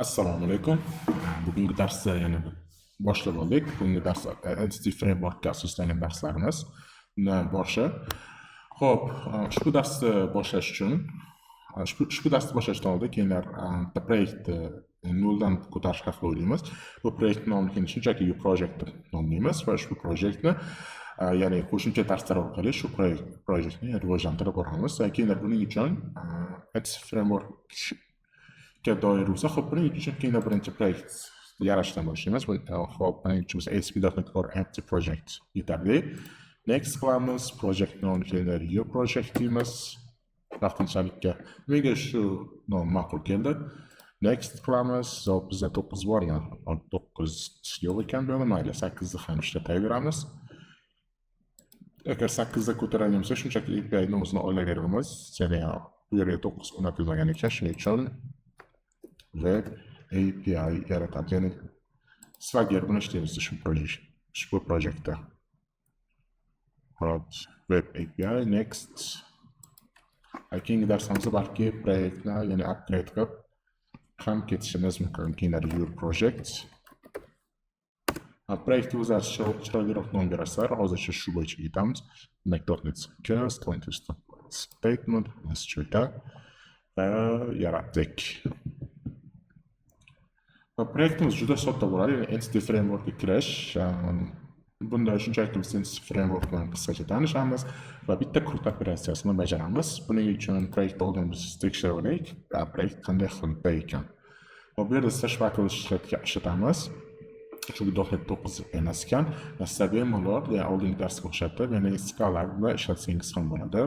Assalomu alaykum. Bugungi darsda yana boshlab oldik. Bugungi dars Entity Framework'ga asoslangan darslarimiz boshi. Xo'p, ushbu darsni boshlashdan oldin keyinlar bitta proyektni noldan ko'tarish haqida o'ylaymiz. Bu proyekt nomini shunchaki U-Project deb nomlaymiz va ushbu proyektni ya'ni qo'shimcha darslar orqali shu proyektni rivojlantirib boramiz. Keyinlar buning uchun Entity Framework doir bo'lsa, xo'p, buning uchun keyinda birinchi proyekt yaratishdan boshlaymiz. Xo'p, buning uchun biz ASP.NET Core Empty Project yetarli. Next qilamiz, project nomini New Project deymiz. Vaqtinchalikka menga shu nom ma'qul keldi. Next qilamiz. Bizda 9 bor, ya'ni 9 yo'q ekan, mayli 8 ni ham ishlataveramiz. Agar 8 da ko'taradigan bo'lsa, shunchaki API-ni o'zini olaveramiz. Ya'ni bu yerga 9 o'rnatilmagan ekan, shuning uchun Web API yaratadi. Ya'ni Swagger bilan ishlaymiz ushbu proyektda. Hop, Web API next. Keyingi darsimizda balki proyektni ya'ni upgrade qilib ham ketishimiz mumkin. Keyingi U-Project. Proyektni o'zlari chiroyliroq nom berasizlar. Hozircha shu bo'yicha ketamiz. .NET statement institute va yaratdik. Proyektimiz juda sodda bo'ladi. Ya'ni Entity Framework'ga kirish. Bunda shunchaki biz Entity Framework bilan qisqacha tanishamiz va bitta krut operatsiyasini bajaramiz. Buning uchun proyektni oldin biz tekshirib olaylik. Proyekt qanday xilda ekan. Bu yerda slash ishlatamiz. Chunki .NET 9 emas ekan. Bemalol oldingi darsga o'xshatib, ya'ni Scala bilan ishlatsangiz ham bo'ladi.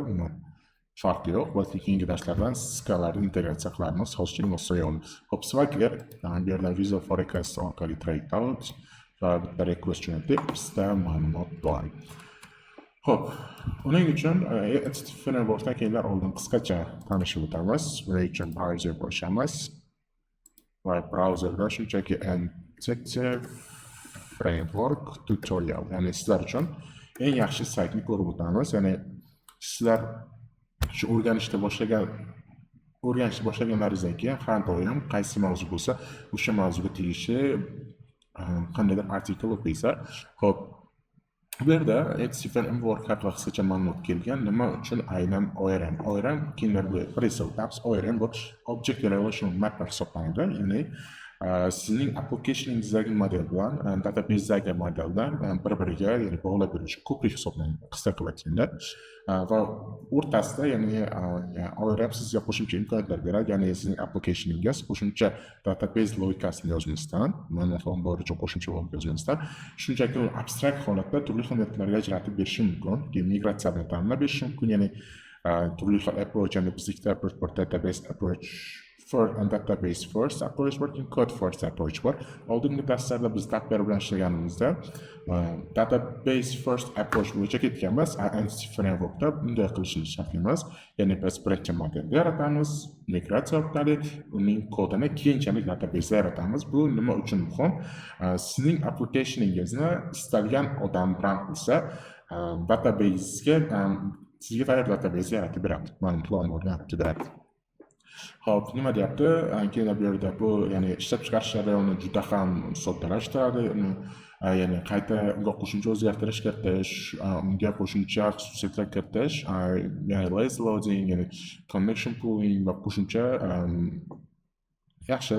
Farqi yo'q. Balki keyingi darslardan Scala'ni integratsiya qilamiz. Hozircha Notion. Hop, Swagger bu yerda Visual for Request orqali try out va bitta request jo'natib, bizda ma'lumot bor. Hop, uning uchun Entity Framework'dan keyinlar oldin qisqacha tanishib o'tamiz. Buning uchun browser boshlaymiz. Va browserda shunchaki Entity Framework tutorial, ya'ni sizlar uchun eng yaxshi saytni ko'rib o'tamiz. Ya'ni sizlar shu o'rganishni boshlaganlaringizdan keyin har doim qaysi mavzu bo'lsa, o'sha mavzuga tegishli qandaydir artikel o'qiysiz. Xo'p, bu yerda Entity Framework haqida qisqacha ma'lumot kelgan. Nima uchun aynan ORM? ORM keyinlar ORM bu Object Relational Mapper hisoblanadi. Ya'ni sizning applicationingizdagi model bilan databasedagi modeldan bir-biriga ya'ni bog'lab beruvchi ko'prik hisoblanadi, qisqa qilib aytganda. Va o'rtasida ya'ni ORM sizga qo'shimcha imkoniyatlar beradi. Ya'ni sizning applicationingiz qo'shimcha database logikasini yozmasdan, ma'lumotlar bo'yicha qo'shimcha logika yozmasdan, shunchaki abstrakt holatda turli xil metodlarga ajratib berishi mumkin. Migratsiya bilan ta'minlab berishi mumkin. Ya'ni turli xil approach, ya'ni bizdagi database approach and database first approach bor, code first approach bor. Oldingi darslarda biz Docker bilan ishlaganimizda database first approach bo'yicha ketganmiz. Entity Framework'da bunday qilishimiz shart emas. Ya'ni biz birinchi modelni yaratamiz, migratsiya orqali uning kodini keyinchalik database yaratamiz. Bu nima uchun muhim? Sizning applicationingizni istalgan odam run qilsa, database'ga sizga tayyor database yaratib beradi. Ma'lumotlarni yaratib beradi. Hop, nima deyapti? Keyin bu yerda bu ya'ni ishlab chiqarish jarayonini juda ham soddalashtiradi. Ya'ni qayta unga qo'shimcha o'zgartirish kiritish, unga qo'shimcha xususiyatlar kiritish, ya'ni lazy loading, ya'ni connection pooling va qo'shimcha yaxshi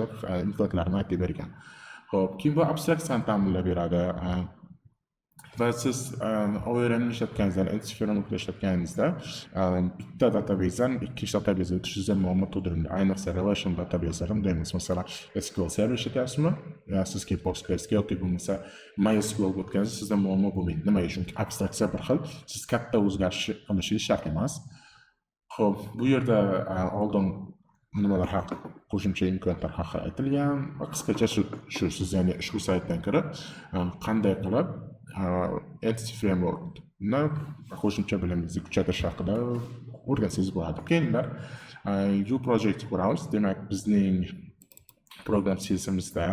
imkoniyatlarni aytib bergan. Hop, keyin bu abstraksiyani ta'minlab beradi. Va siz ORM ishlatganingizda, Entity Framework'da ishlatganingizda bitta databasedan ikkinchi databasega o'tishingizda muammo tug'diradi. Ayniqsa relational databaselar deymiz. Masalan, SQL Server ishlatyapsizmi? Sizga PostgreSQL yoki bo'lmasa MySQL o'tganingizda sizda muammo bo'lmaydi. Nimaga? Chunki abstraksiya bir xil, siz katta o'zgarish qilishingiz shart emas. Xo'p, bu yerda oldin nimalar haqida qo'shimcha imkoniyatlar haqida aytilgan. Qisqacha shu siz ya'ni ushbu saytdan kirib qanday qilib Entity Framework'ni qo'shimcha bilimingizga kuchaytirish haqida o'rgansangiz bo'ladi. Keyinlar U-Project quramiz. Demak, bizning program CSMizda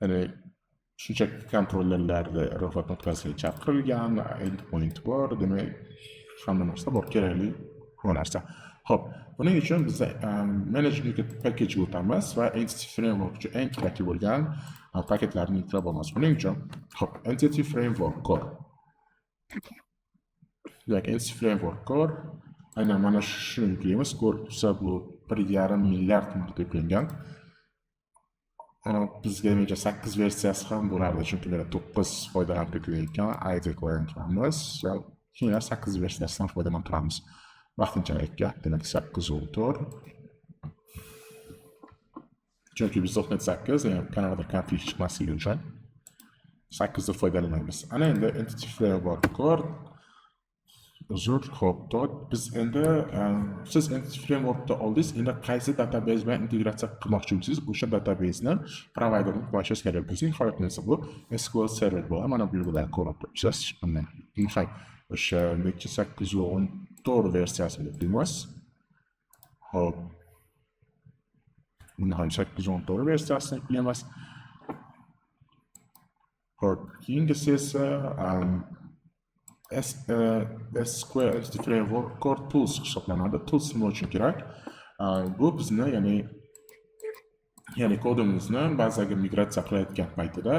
ya'ni shunchaki kontrollerlarni ro'yxatdan o'tkazishga chaqirilgan, endpoint bor, demak hamma narsa bor, kerakli bu narsa. Xo'p, buning uchun biz management package o'tamiz va entity framework uchun eng kerakli bo'lgan paketlarni yuklab olamiz. Buning uchun xo'p, entity framework core. Demak, entity framework core aynan mana shuni yuklaymiz. Core esa bu 1,5 milliard marta yuklangan. Bizga menimcha 8 versiyasi ham bo'lardi, chunki ularda 9 foydalanib yuklangan IDE ko'ramiz. Keyin 8 versiyasidan foydalanib turamiz. Vaqtinchalikka, demak 8 o'tir. Chunki biz .NET 8, ya'ni kanalda konfig chiqmasligi uchun 8 dan foydalanamiz. Ana endi entity framework core uzr, xo'p, biz endi siz entity frameworkda oldingiz, endi qaysi database bilan integratsiya qilmoqchi bo'lsangiz, o'sha databaseni providerni qo'yishingiz kerak. Bizning holatimizda bu SQL Server bo'ladi. Mana bu yerda ko'rib turibsiz. Mana demak, o'sha 814 versiyasini yuklaymiz. Xo'p. Buni ham 814 versiyasini yuklaymiz. Xo'p, keyingisi esa SQL Entity Framework Core Tools hisoblanadi. Tools nima uchun kerak? Bu bizni, ya'ni kodimizni bazaga migratsiya qilayotgan paytida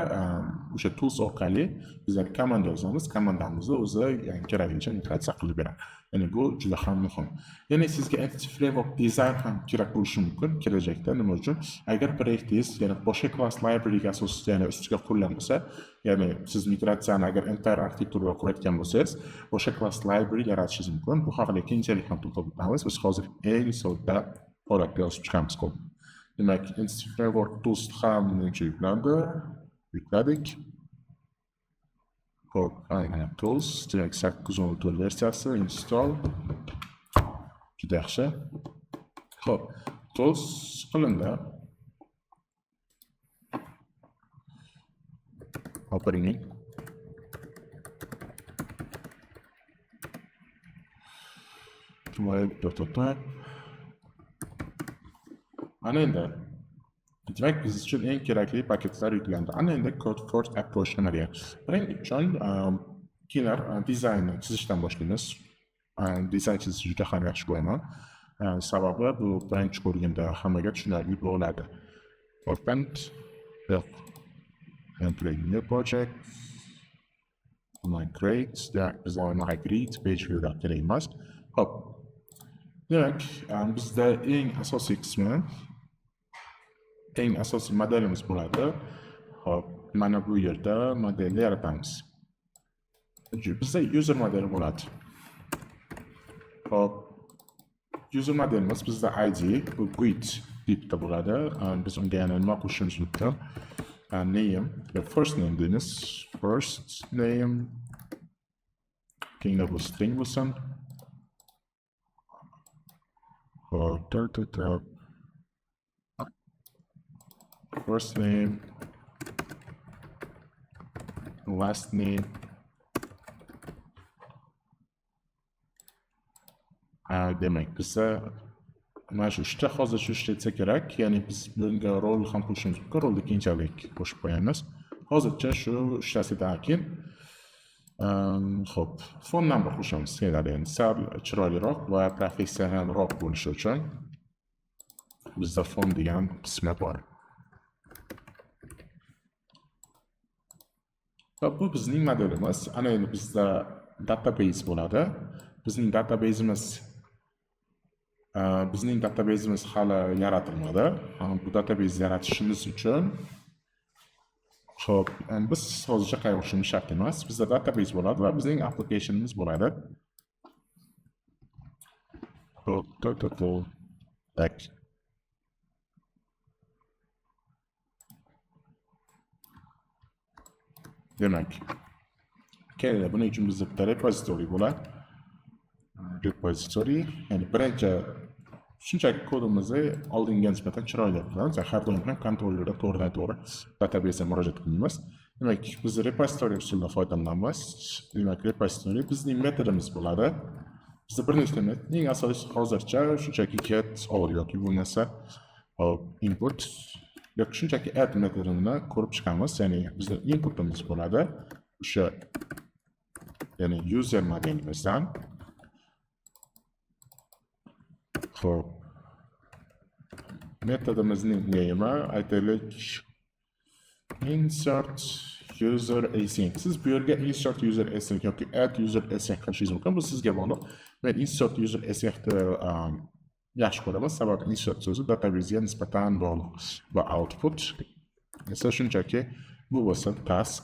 o'sha tools orqali bizlar komanda yozamiz, komandamizni o'zi keraklicha migratsiya qilib beradi. Ya'ni bu juda ham muhim. Ya'ni sizga entity framework design ham kerak bo'lishi mumkin kelajakda. Nima uchun? Agar proyektingiz boshqa class library'ga asosida ustiga qurilsa, ya'ni siz migratsiyani agar entire arxitekturga qurayotgan bo'lsangiz, o'sha class library yaratishingiz mumkin. Bu haqida keyinchalik ham to'xtalib o'tamiz. Biz hozir eng sodda holatda yozib chiqamiz kod. Demak, Entity Framework Tools ham buncha yukladik. Xo'p, aynan Tools, demak 814 versiyasi install. Juda yaxshi. Xo'p, Tools qilindi. Operating. Ana endi demak biz uchun eng kerakli paketlar yuklandi. Ana endi code first approach nima deyapti? Buning uchun kelar dizaynni chizishdan boshlaymiz. Dizayn chizish juda ham yaxshi ko'raman. Sababi bu birinchi ko'rganda hammaga tushunarli bo'ladi. Open new project migrate biz migrate page view kerakmas. Hop. Demak, bizda eng asosiy qismi eng asosiy modelimiz bo'ladi. Hop, mana bu yerda modelni yaratamiz. Bizda user modeli bo'ladi. Hop, user modelimiz bizda ID, bu greet tipda bo'ladi. Biz unga yana nima qo'shishimiz mumkin? Name, the first name deymiz. First name. Keyin bu string bo'lsin. Hop, first name, last name, demak bizda mana shu ishda hozir shu ishlatsa kerak, ya'ni biz bunga rol ham qo'shishimiz mumkin, rolni keyinchalik qo'shib qo'yamiz. Hozircha shu ishlasidan keyin xo'p, phone number qo'shamiz. Endi sal chiroyliroq va professionalroq bo'lishi uchun bizda phone degan qismi bor. Bu bizning modelimiz. Ana endi bizda database bo'ladi. Bizning databasemiz hali yaratilmadi. Bu database yaratishimiz uchun xo'p, biz hozircha qayg'urishimiz shart emas. Bizda database bo'ladi va bizning applicationimiz bo'ladi. Demak, keladi. Buning uchun bizda bitta repository bo'ladi. Repository, ya'ni birinchi shunchaki kodimizni oldinga nisbatan chiroyli qilamiz. Har doim ham kontrollerda to'g'ridan-to'g'ri databasega murojaat qilamiz. Demak, biz repository usulidan foydalanamiz. Demak, repository bizning metodimiz bo'ladi. Bizda bir nechta metod, eng asosiysi hozircha shunchaki get all yoki bo'lmasa input yoki shunchaki add metodini ko'rib chiqamiz. Ya'ni bizda inputimiz bo'ladi. O'sha ya'ni user modelimizdan Xo'p. Metodimizning name aytaylik insert user async. Siz bu yerga insert user async yoki add user async qilishingiz mumkin. Bu sizga bog'liq. Men insert user asyncni yaxshi ko'raman, sababi insert so'zi databazega nisbatan bog'liq va output esa shunchaki bu bo'lsa task.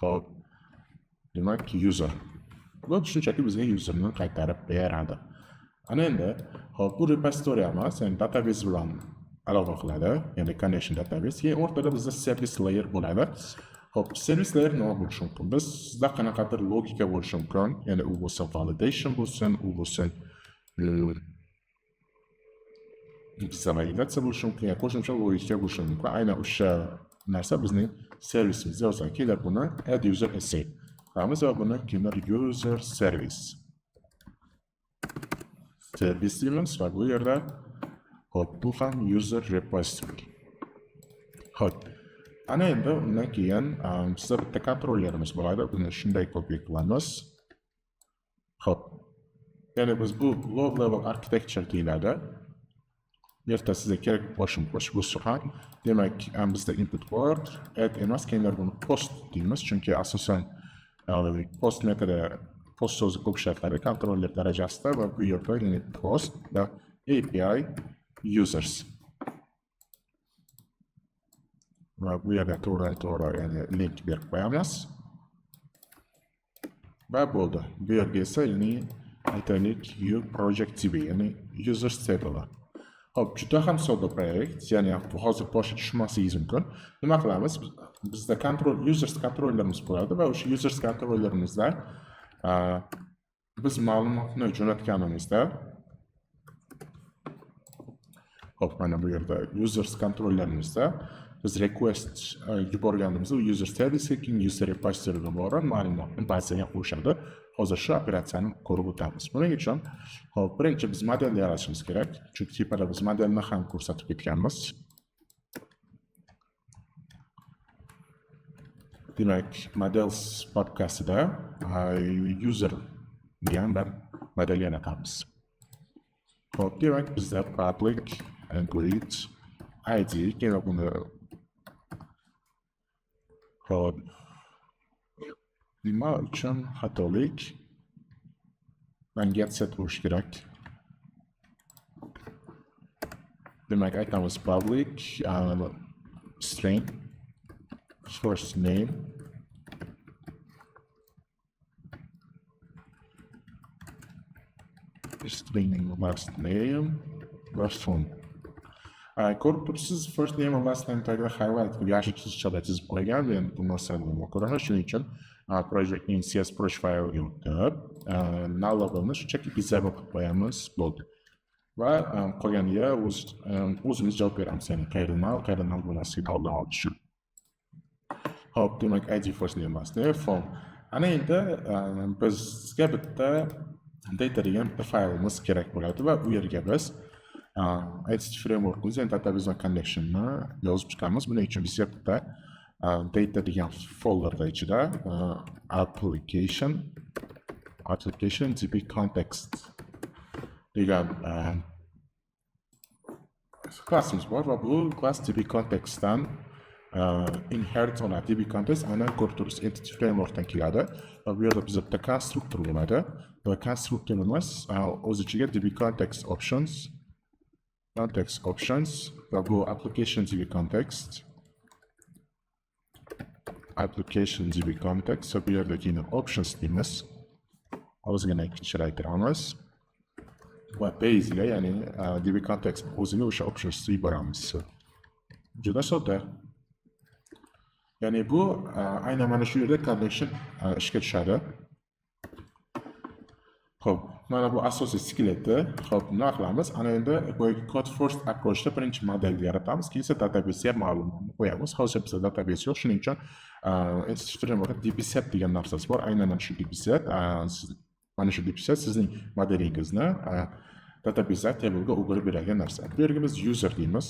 Xo'p. Demak user. Bu shunchaki bizga userni qaytarib beradi. Ana endi hop bu repository emas, ya'ni database bilan aloqa qiladi, ya'ni connection database. Keyin o'rtada bizda service layer bo'ladi. Hop, service layer nima bo'lishi mumkin? Bizda qanaqadir logika bo'lishi mumkin, ya'ni u bo'lsa validation bo'lsin, u bo'lsa validatsiya bo'lishi mumkin, yoki qo'shimcha logika bo'lishi mumkin. Aynan o'sha narsa bizning servisimizda yozilgan. Keyin buni add user async qilamiz va buni keyin user service deymiz va bu yerda hop bu ham user repository. Hop. Ana endi undan keyin sizda bitta kontrollerimiz bo'ladi. Buni shunday copy qilamiz. Hop. Ya'ni biz bu low level architecture deyiladi. Bu yerda sizga kerak bo'lishi mumkin bu ham. Demak, bizda input bor, add emas, keyin buni post deymiz, chunki asosan post metodi post so'zi ko'p ishlatiladi kontroller darajasida va bu yerda ya'ni post va API users. Va bu yerga to'g'ri ya'ni link berib qo'yamiz. Va bo'ldi. Bu yerga esa ya'ni aytaylik project DB ya'ni users table. Hop, juda ham sodda proyekt, ya'ni hozir boshqa tushunmasingiz mumkin. Nima qilamiz? Bizda users kontrollerimiz bo'ladi va o'sha users kontrollerimizda biz ma'lumotni jo'natganimizda hop mana bu yerda users kontrollerimizda biz request yuborganimizda user service keyin user repositoryga borib ma'lumotni bazaga qo'shadi. Hozir shu operatsiyani ko'rib o'tamiz. Buning uchun hop birinchi biz model yaratishimiz kerak. Chunki tepada biz modelni ham ko'rsatib ketganmiz. Demak, models podkastida user degan bir model yaratamiz. Hop, demak bizda public include id kerak buni hop nima uchun xatolik man get set bo'lishi kerak. Demak, aytamiz public string first name string last name last phone. Ko'rib turibsiz, first name va last name tagida highlight yaxshi tushunchada chizib qo'ygan. Men bu narsani ko'raman, shuning uchun project name CS profile o'tib nullable shunchaki disable qilib qo'yamiz, bo'ldi. Va qolganiga o'zimiz javob beramiz, ya'ni qayerdan null bo'lasiga olish uchun. Hop, demak id first name last name form. Ana endi bizga bitta data degan bitta faylimiz kerak bo'ladi va u yerga biz ICT frameworkimiz ya'ni database connectionni yozib chiqamiz. Buning uchun bizga bitta data degan folderda ichida application db context degan klassimiz bor va bu class db contextdan inherit on db context ana ko'rib turibsiz entity frameworkdan keladi va bu yerda bizda bitta konstruktor bo'ladi va konstruktorimiz o'z ichiga db context options va bu application db context va bu yerda keyin options deymiz. Ozgina kichraytiramiz va base'ga ya'ni db context o'ziga o'sha optionsni yuboramiz. Juda sodda. Ya'ni bu aynan mana shu yerda connection ishga tushadi. Xo'p, mana bu asosiy skeleti. Xo'p, nima qilamiz? Ana endi boyagi code first approachda birinchi modelni yaratamiz, keyin esa database ma'lumotni qo'yamiz. Hozir bizda database yo'q, shuning uchun frameworkda dbset degan narsasi bor. Aynan mana shu dbset, mana shu dbset sizning modelingizni database table'ga o'girib beradigan narsa. Bu yerga biz user deymiz.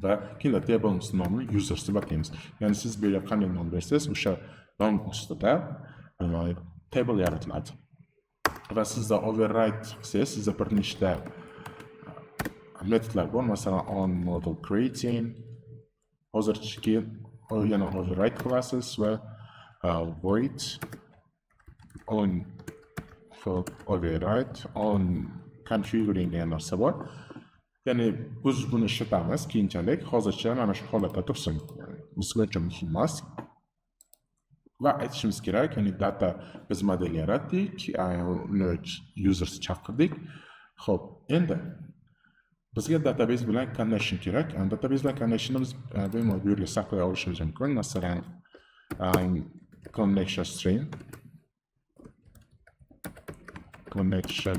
Va keyin table'imiz nomini users deb ataymiz. Ya'ni siz bu yerga qanday nom bersangiz, o'sha nom ustida table yaratiladi. va sizda override qilsangiz, sizda bir nechta metodlar bor. Masalan, on model creating, hozirgi yana override qilasiz va void on override on configuring degan narsa bor. Ya'ni biz buni ishlatamiz keyinchalik, hozircha mana shu holatda tursin. Bizga uchun muhim emas. Va aytishimiz kerak, ya'ni data biz model yaratdik, uni users chaqirdik. Xo'p, endi bizga database bilan connection kerak. Database bilan connectionimiz bemalol bu yerga saqlay olishimiz mumkin. Masalan, connection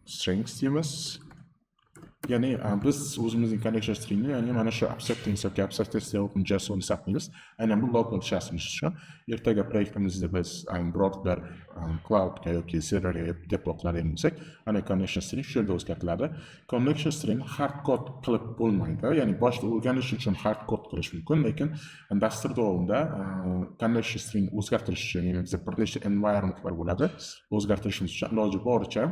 strings deymiz. Ya'ni biz o'zimizning connection stringni, ya'ni mana shu acceptance yoki acceptance.json saqlaymiz. Aynan bu local shasimiz uchun. Ertaga proyektimizda biz biror bir cloudga yoki serverga deploylagan bo'lsak, ana connection string shu yerda o'zgartiriladi. Connection string hard code qilib bo'lmaydi. Ya'ni boshda o'rganish uchun hard code qilish mumkin, lekin dastur davomida connection string o'zgartirish uchun, ya'ni bizda bir nechta environmentlar bo'ladi. O'zgartirishimiz uchun iloji boricha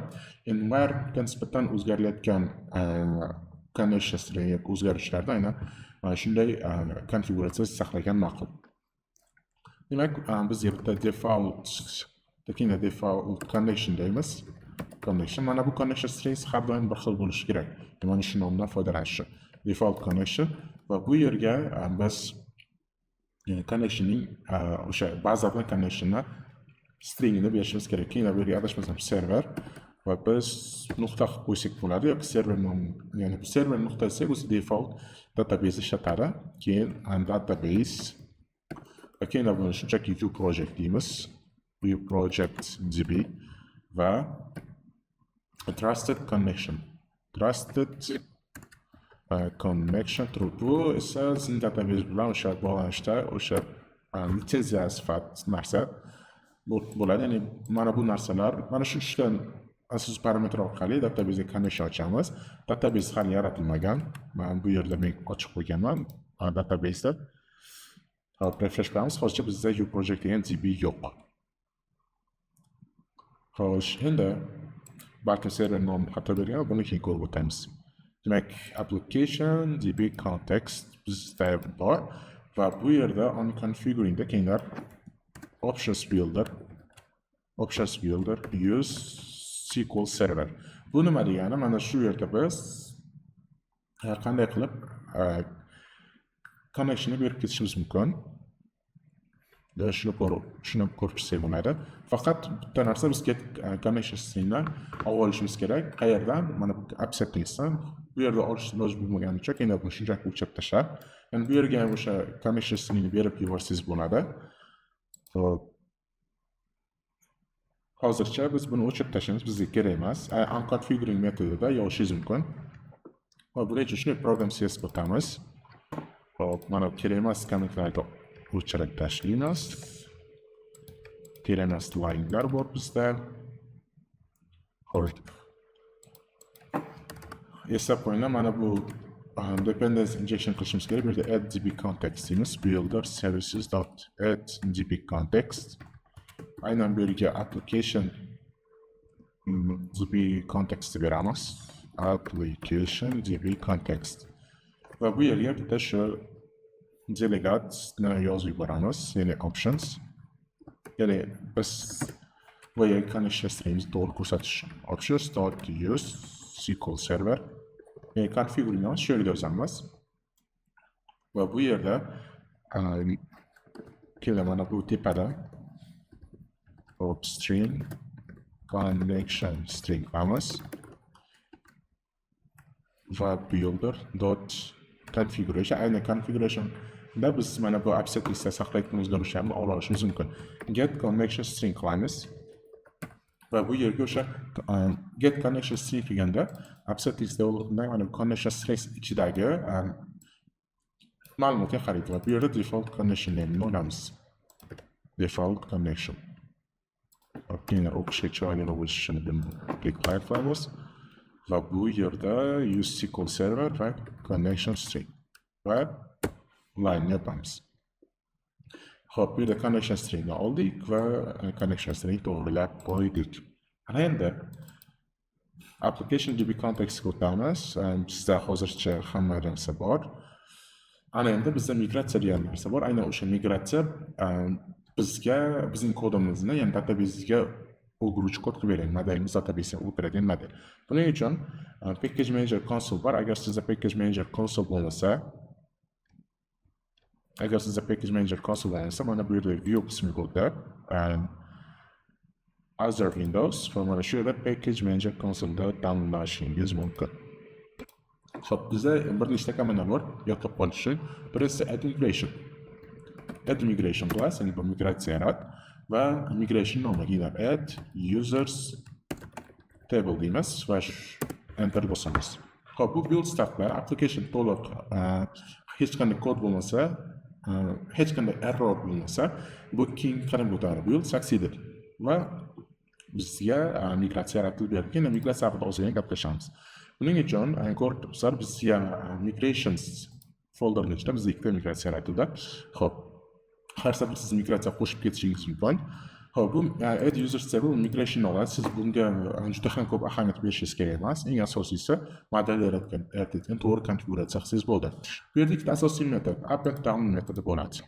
environmentga nisbatan o'zgarayotgan connection string o'zgarishlarda aynan shunday konfiguratsiya saqlagan ma'qul. Demak, biz yerda default connection deymiz. Connection, mana bu connection strings har doim bir xil bo'lishi kerak. Mana shu nomdan foydalanish. Default connection va bu yerga biz connectionning o'sha bazadan connectionni stringini berishimiz kerak. Keyin bu yerga adashmasam server va biz nuqta qilib qo'ysak bo'ladi yoki server nomi, ya'ni bu server nuqta desak, o'zi default database ishlatadi. Keyin database va keyin buni shunchaki view project deymiz. View project db va trusted connection true. Bu esa sizning database bilan o'sha bog'lanishda o'sha litsenziya sifat narsa bo'ladi. Ya'ni mana bu narsalar, mana shu ishdan asosiy parametr orqali database connection ochamiz. Database hali yaratilmagan. Men bu yerda ochib qo'yganman database da. Hop, refresh qilamiz. Hozircha bizda view project degan db yo'q. Xo'sh, endi balki server nomi xato bergan, buni keyin ko'rib o'tamiz. Demak, application db context bizda bor va bu yerda on configuring da keyinlar options builder use SQL server. Bu nima degani? Mana shu yerda biz qanday qilib connectionni berib ketishimiz mumkin. Shuni ko'rib chiqsak bo'ladi. Faqat bitta narsa, biz connection stringdan olishimiz kerak. Qayerdan? Mana bu acceptancedan. Bu yerda olish iloji bo'lmaganicha keyin buni shunchaki o'chirib tashlab, ya'ni bu yerga ham o'sha connection stringni berib yuborsangiz bo'ladi. Hozircha biz buni o'chirib tashlaymiz, bizga kerak emas. Unconfiguring metodida yozishingiz mumkin. Va buning uchun shuni program CS o'tamiz. Hop, mana kerak emas kommentlarni o'chirib tashlaymiz. Kerak emas line'lar bor bizda. Hop. Eslab qo'yinglar, mana bu dependency injection qilishimiz kerak. Bu yerda add db context deymiz. Builder services.add db context. Aynan bu yerga application db context beramiz. Application db context. Va bu yerga bitta shu delegate'ni yozib yuboramiz, ya'ni options. Ya'ni biz bu yerga connection stringimizni to'g'ri ko'rsatish uchun options.use SQL server. Ya'ni configure'ni shu yerga yozamiz. Va bu yerda keyin mana bu tepada string connection string qilamiz va builder.configuration. Aynan configuration da biz mana bu acceptance'da saqlayotgan o'zgarishlarni olishimiz mumkin. Get connection string qilamiz va bu yerga o'sha get connection string deganda acceptance'da bo'lgan mana connection string ichidagi ma'lumotga qaraydi va bu yerda default connection name'ni olamiz. Default connection. Keyin o'qishga chiroyli bo'lishini qilamiz va bu yerda use SQL server va connection string va line yapamiz. Xo'p, bu yerda connection stringni oldik va connection string to'g'rilab qo'ydik. Ana endi application DB context o'tamiz. Bizda hozircha hamma narsa bor. Ana endi bizda migratsiya degan narsa bor. Aynan o'sha migratsiya bizning kodimizni, ya'ni databasega o'giruvchi kod qilib beradi. Modelimiz databasga o'tiradigan model. Buning uchun package manager console bor. Agar sizda package manager console bo'lmasa, mana bu yerda view qismi bo'ldi. Other Windows va mana shu yerda package manager console'da tanlashingiz mumkin. Xo'p, bizda bir nechta komanda bor, yodlab qolish uchun. Birinchisi add migration class, ya'ni bu migratsiya yarat va migration nomiga add users table deymiz va enter bosamiz. Xo'p, bu build stacklar application to'liq hech qanday kod bo'lmasa, hech qanday error bo'lmasa, bu keyin qarab o'tadi. Build succeeded va bizga migratsiya yaratilib berdi. Yana migratsiya haqida ozgina gaplashamiz. Buning uchun ko'rib turibsizlar, bizga migrations folderning ichida bizga ikkita migratsiya yaratildi. Xo'p, har safar siz migratsiya qo'shib ketishingiz mumkin. Xo'p, bu add users table migration oladi. Siz bunga juda ham ko'p ahamiyat berishingiz kerak emas. Eng asosiysi model yaratadigan to'g'ri konfiguratsiya qilsangiz bo'ldi. Bu yerda ikkita asosiy metod up and down metodi bo'ladi.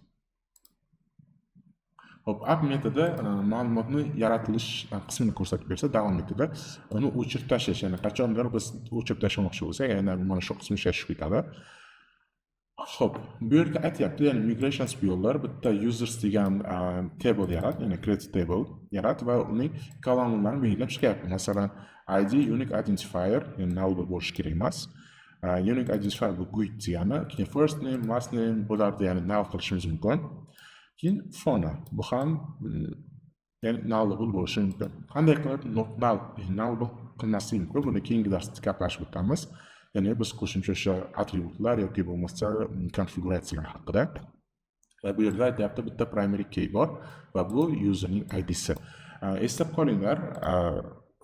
Hop, up metodi ma'lumotni yaratilish qismini ko'rsatib bersa, down metodi uni o'chirib tashlash, ya'ni qachondir biz o'chirib tashlamoqchi bo'lsak, ya'ni mana shu qismi ishlashib ketadi. Hop, bu yerda aytyapti, ya'ni migrations build'lar bitta users degan table yarat, ya'ni create table yarat va uning kolonlarini belgilab chiqyapti. Masalan, ID unique identifier, ya'ni null bo'lishi kerak emas. Unique identifier bu GUID degani, keyin first name, last name bularni ya'ni null qilishimiz mumkin. Keyin fauna bu ham ya'ni nullable bo'lishi mumkin. Qanday qilib nullable qilmaslik mumkin? Buni keyingi darsda gaplashib o'tamiz. Ya'ni biz qo'shimcha o'sha atributlar yoki bo'lmasa konfiguratsiyalar haqida. Va bu yerda aytyapti bitta primary key bor va bu userning ID'si. Eslab qolinglar,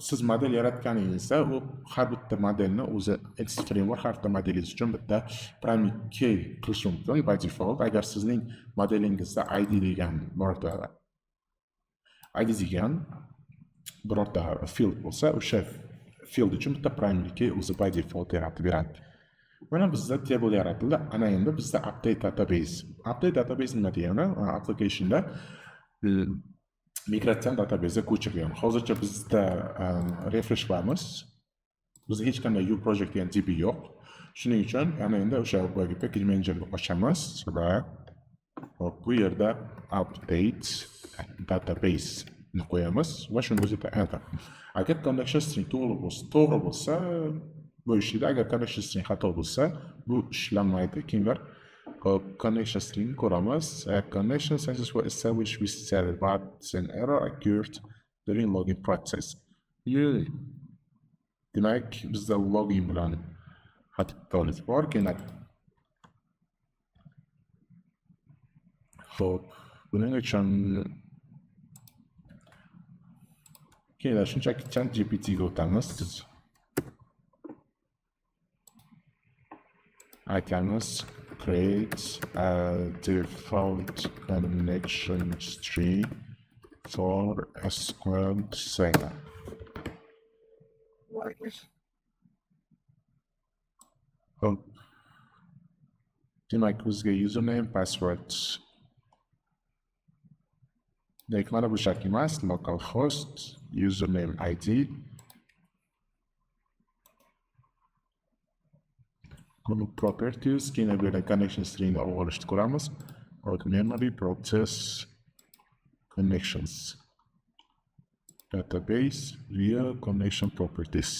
siz model yaratganingizda u har bitta modelni o'zi Entity Framework har bitta modelingiz uchun bitta primary key qilish mumkin by default. Agar sizning modelingizda ID degan birorta field bo'lsa, o'sha field uchun bitta primary key o'zi by default yaratib beradi. Mana bizda table yaratildi. Ana endi bizda update database. Update database nima degani? Applicationda migratsiya databasega ko'chirgan. Hozircha bizda refresh qilamiz. Bizda hech qanday U project degan DB yo'q. Shuning uchun ana endi o'sha package managerni ochamiz va bu yerda update database ni qo'yamiz va shuni o'zida enter. Agar connection string to'g'ri bo'lsa, bu ishlaydi. Agar connection string xato bo'lsa, bu ishlanmaydi. Keyinlar connection string ko'ramiz. Connection successfully established with server, but an error occurred during login process. Demak, bizda login bilan xatolik bor. Xo'p, buning uchun keyinlar shunchaki ChatGPT ga o'tamiz. Aytamiz create a default connection string for SQL Server. Demak, bizga username, password. Demak, mana bu shart emas, localhost, username ID. Properties, keyin bu yerda connection string olishni ko'ramiz. Memory, process, connections. Database, real connection properties.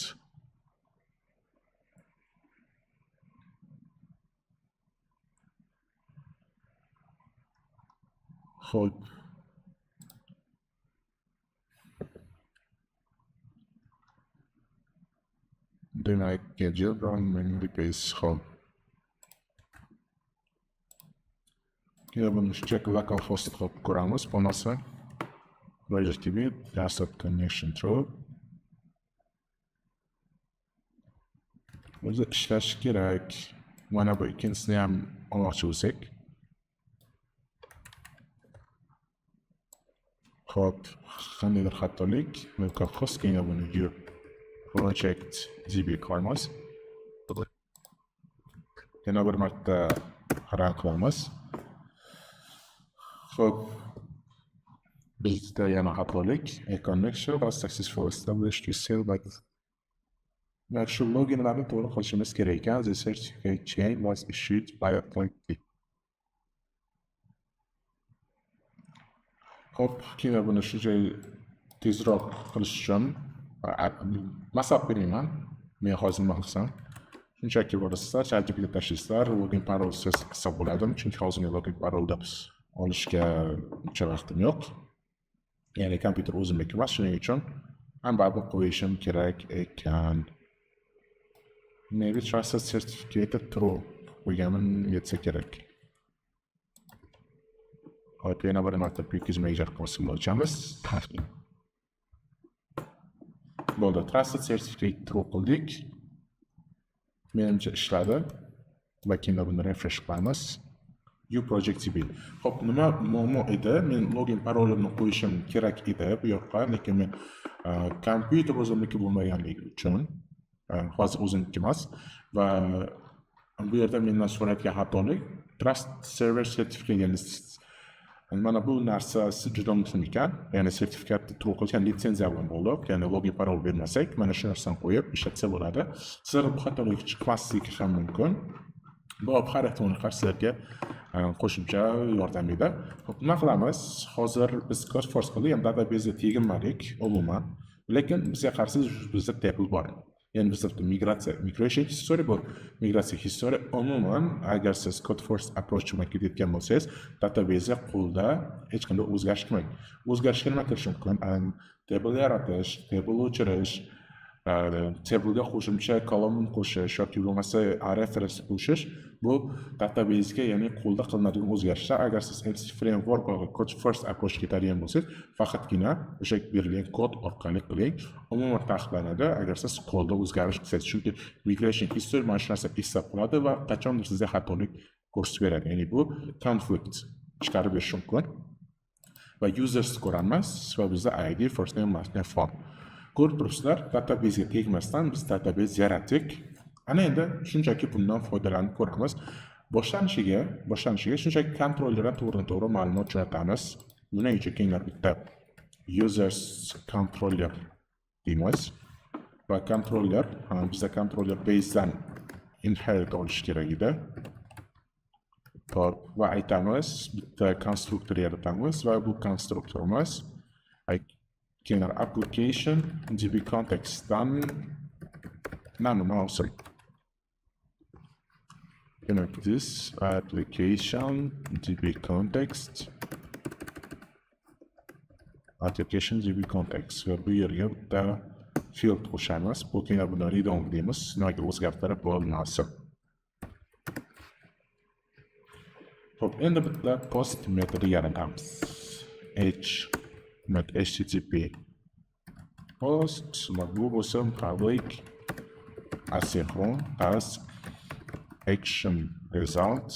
Xo'p. Demak, jailbroken memory base home. Keyin buni check localhost qilib ko'ramiz. Bo'lmasa activate desktop connection through. O'zi ishlashi kerak. Mana bu ikkinchisini ham olmoqchi bo'lsak. Hop, qandaydir xatolik kolxoz, keyin buni project db qo'yamiz. Yana bir marta run qilamiz. Xo'p, bizda yana xatolik. A connection was successfully established to sell by va shu loginlarni to'g'ri qilishimiz kerak ekan. The certificate chain was issued by authority. Hop, keyin buni shu joy tezroq qilish uchun maslahat beraman. Men hozir nima qilsam? Shunchaki borasizlar, ChatGPT tashlaysizlar, login parolsiz hisob bo'ladi. Chunki hozir men login parolni olishga uncha vaqtim yo'q. Ya'ni kompyuter o'zimniki emas, shuning uchun ham baribir qo'yishim kerak ekan. Maybe trusted certificate true qo'yganim yetsa kerak. Hop, yana bir marta Picus Major qilib o'chamiz. Bo'ldi, trusted certificate true qildik. Menimcha ishladi. Va keyin buni refresh qilamiz. U project DB. Hop, nima muammo edi? Men login parolimni qo'yishim kerak edi bu yoqqa, lekin men kompyuter o'zimniki bo'lmaganligi uchun hozir o'zimniki emas va bu yerda mendan so'rayotgan xatolik trust server certificate. Mana bu narsasi juda muhim ekan. Ya'ni sertifikatni true qilgan litsenziya bilan bog'liq, ya'ni login parol bermasak, mana shu narsani qo'yib ishlatsa bo'ladi. Sizlar bu xatolik chiqmasligi ham mumkin. Bu har ehtimolga sizlarga qo'shimcha yordam beradi. Nima qilamiz? Hozir biz Codeforce qildik, ham database teginmadik umuman. Lekin bizga qarsiz bizda table bor. Ya'ni bizda migration history bor. Migratsiya history umuman agar siz Codeforce approach bilan ketayotgan bo'lsangiz, database qo'lda hech qanday o'zgarish qilmang. O'zgarishga nima qilish mumkin? Table yaratish, table o'chirish, table'ga qo'shimcha kolumn qo'shish yoki bo'lmasa reference qo'shish bu databasega, ya'ni qo'lda qilinadigan o'zgarishlar. Agar siz MC framework va Codeforce approach ketadigan bo'lsangiz, faqatgina o'sha berilgan kod orqali qiling. Umuman taqiqlanadi agar siz qo'lda o'zgarish qilsangiz, chunki migration history mana shu narsa eslab qoladi va qachondir sizga xatolik ko'rsatib beradi. Ya'ni bu conflict chiqarib berishi mumkin. Va users ko'ramiz va bizda ID, first name, last name, form. Ko'rib turibsizlar, databasega tegmasdan biz database yaratdik. Ana endi shunchaki bundan foydalanib ko'ramiz. Boshlanishiga shunchaki kontrollerdan to'g'ri ma'lumot jo'natamiz. Buning uchun keyinroq bitta users controller deymiz. Va controller, bizda controller base'dan inherit olish kerak edi. Va aytamiz, bitta konstruktor yaratamiz va bu konstruktorimiz keyin application db contextdan nima olsin? This application db context va bu yerga bitta field qo'shamiz. Bu keyin buni read only deymiz, nimaga o'zgartirib bo'lmasin. Xo'p, endi bitta post metodi yaratamiz. HTTP post va bu bo'lsin public asynchron task action result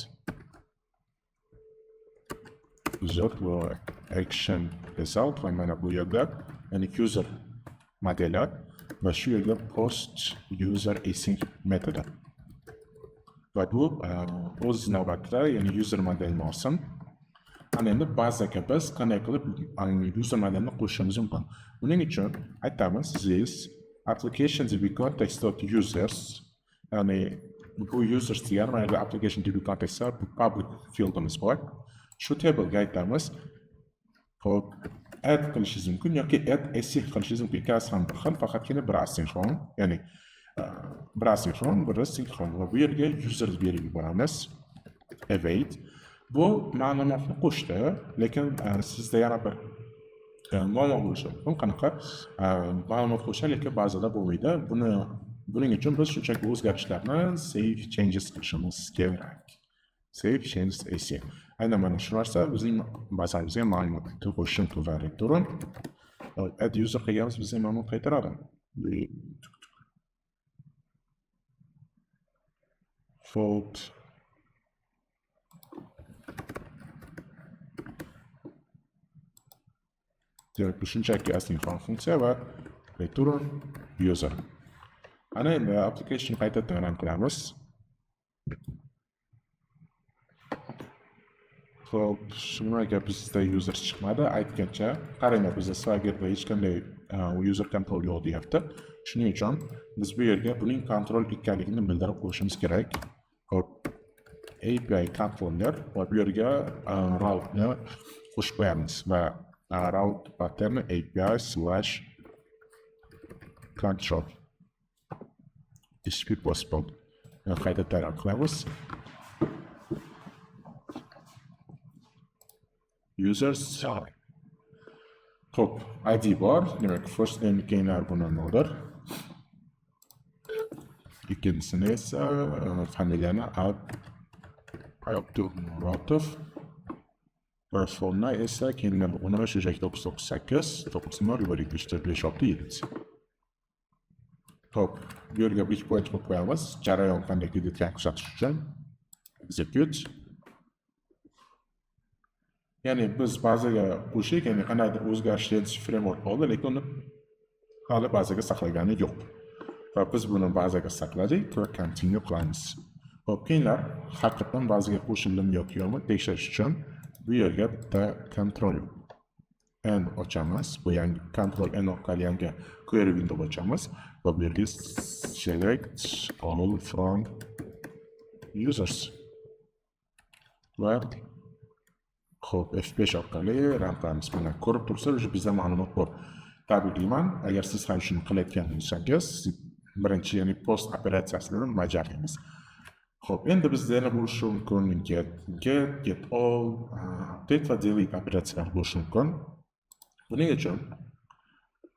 action result va mana bu yerda ya'ni user modeli va shu yerda post user async metodi va bu o'z navbatida ya'ni user modelini olsin. Ana endi bazaga biz qanday qilib user modelini qo'shishimiz mumkin? Buning uchun aytamiz this application db context.users, ya'ni bu users degan mana application db context bu public fieldimiz bor. Shu table'ga aytamiz hop add qilishingiz mumkin yoki add async qilishingiz mumkin. Ikkasi ham bir xil, faqatgina biri asynchron, ya'ni biri asynchron, biri sinxron va bu yerga user berib yuboramiz. Await bu ma'lumotni qo'shdi, lekin sizda yana bir muammo bo'lishi mumkin. Qanaqa ma'lumot qo'shadi, lekin ba'zida bo'lmaydi. Buning uchun biz shunchaki o'zgarishlarni save changes qilishimiz kerak. Save changes async. Aynan mana shu narsa bizning bazamizga ma'lumotni qo'shishni to'g'ri turib, add user qilganimiz bizga ma'lumot qaytaradi. Xo'p, demak bu shunchaki asinxron funksiya va return user. Ana endi application qaytadan run qilamiz. Xo'p, nimaga bizda user chiqmadi? Aytgancha, qaranglar, bizda Swagger'da hech qanday user control yo'q deyapti. Shuning uchun biz bu yerga buning control ekanligini bildirib qo'yishimiz kerak. Xo'p, API controller va bu yerga route ni qo'shib qo'yamiz va route pattern API/control TCP possible qayta tayyor qilamiz. Users. Xo'p, ID bor, demak first name keyinlar buni nodir. İkincisini esa familiyani Abdulmuratov. Personal esa keyinlar uni shunchaki 998 900 Xo'p, bu yerga breakpoint qo'yib qo'yamiz. Jarayon qanday ketayotganini kuzatish uchun. Execute. Ya'ni biz bazaga qo'shdik, ya'ni qandaydir o'zgarishlar framework oldi, lekin uni hali bazaga saqlagani yo'q. Va biz buni bazaga saqladik va continue qilamiz. Xo'p, keyinlar haqiqatan bazaga qo'shildimi yoki yo'qmi tekshirish uchun bu yerga bitta control n ochamiz. Bu yangi control n orqali yangi query window ochamiz va bu yerga select all from users. Va xo'p, F5 orqali run qilamiz. Mana ko'rib turibsiz, bizda ma'lumot bor. Tabriklayman, agar siz ham shuni qilayotgan bo'lsangiz, birinchi ya'ni post operatsiyasini bajardingiz. Xo'p, endi bizda yana bo'lishi mumkin get all, update va delete operatsiyalar bo'lishi mumkin. Buning uchun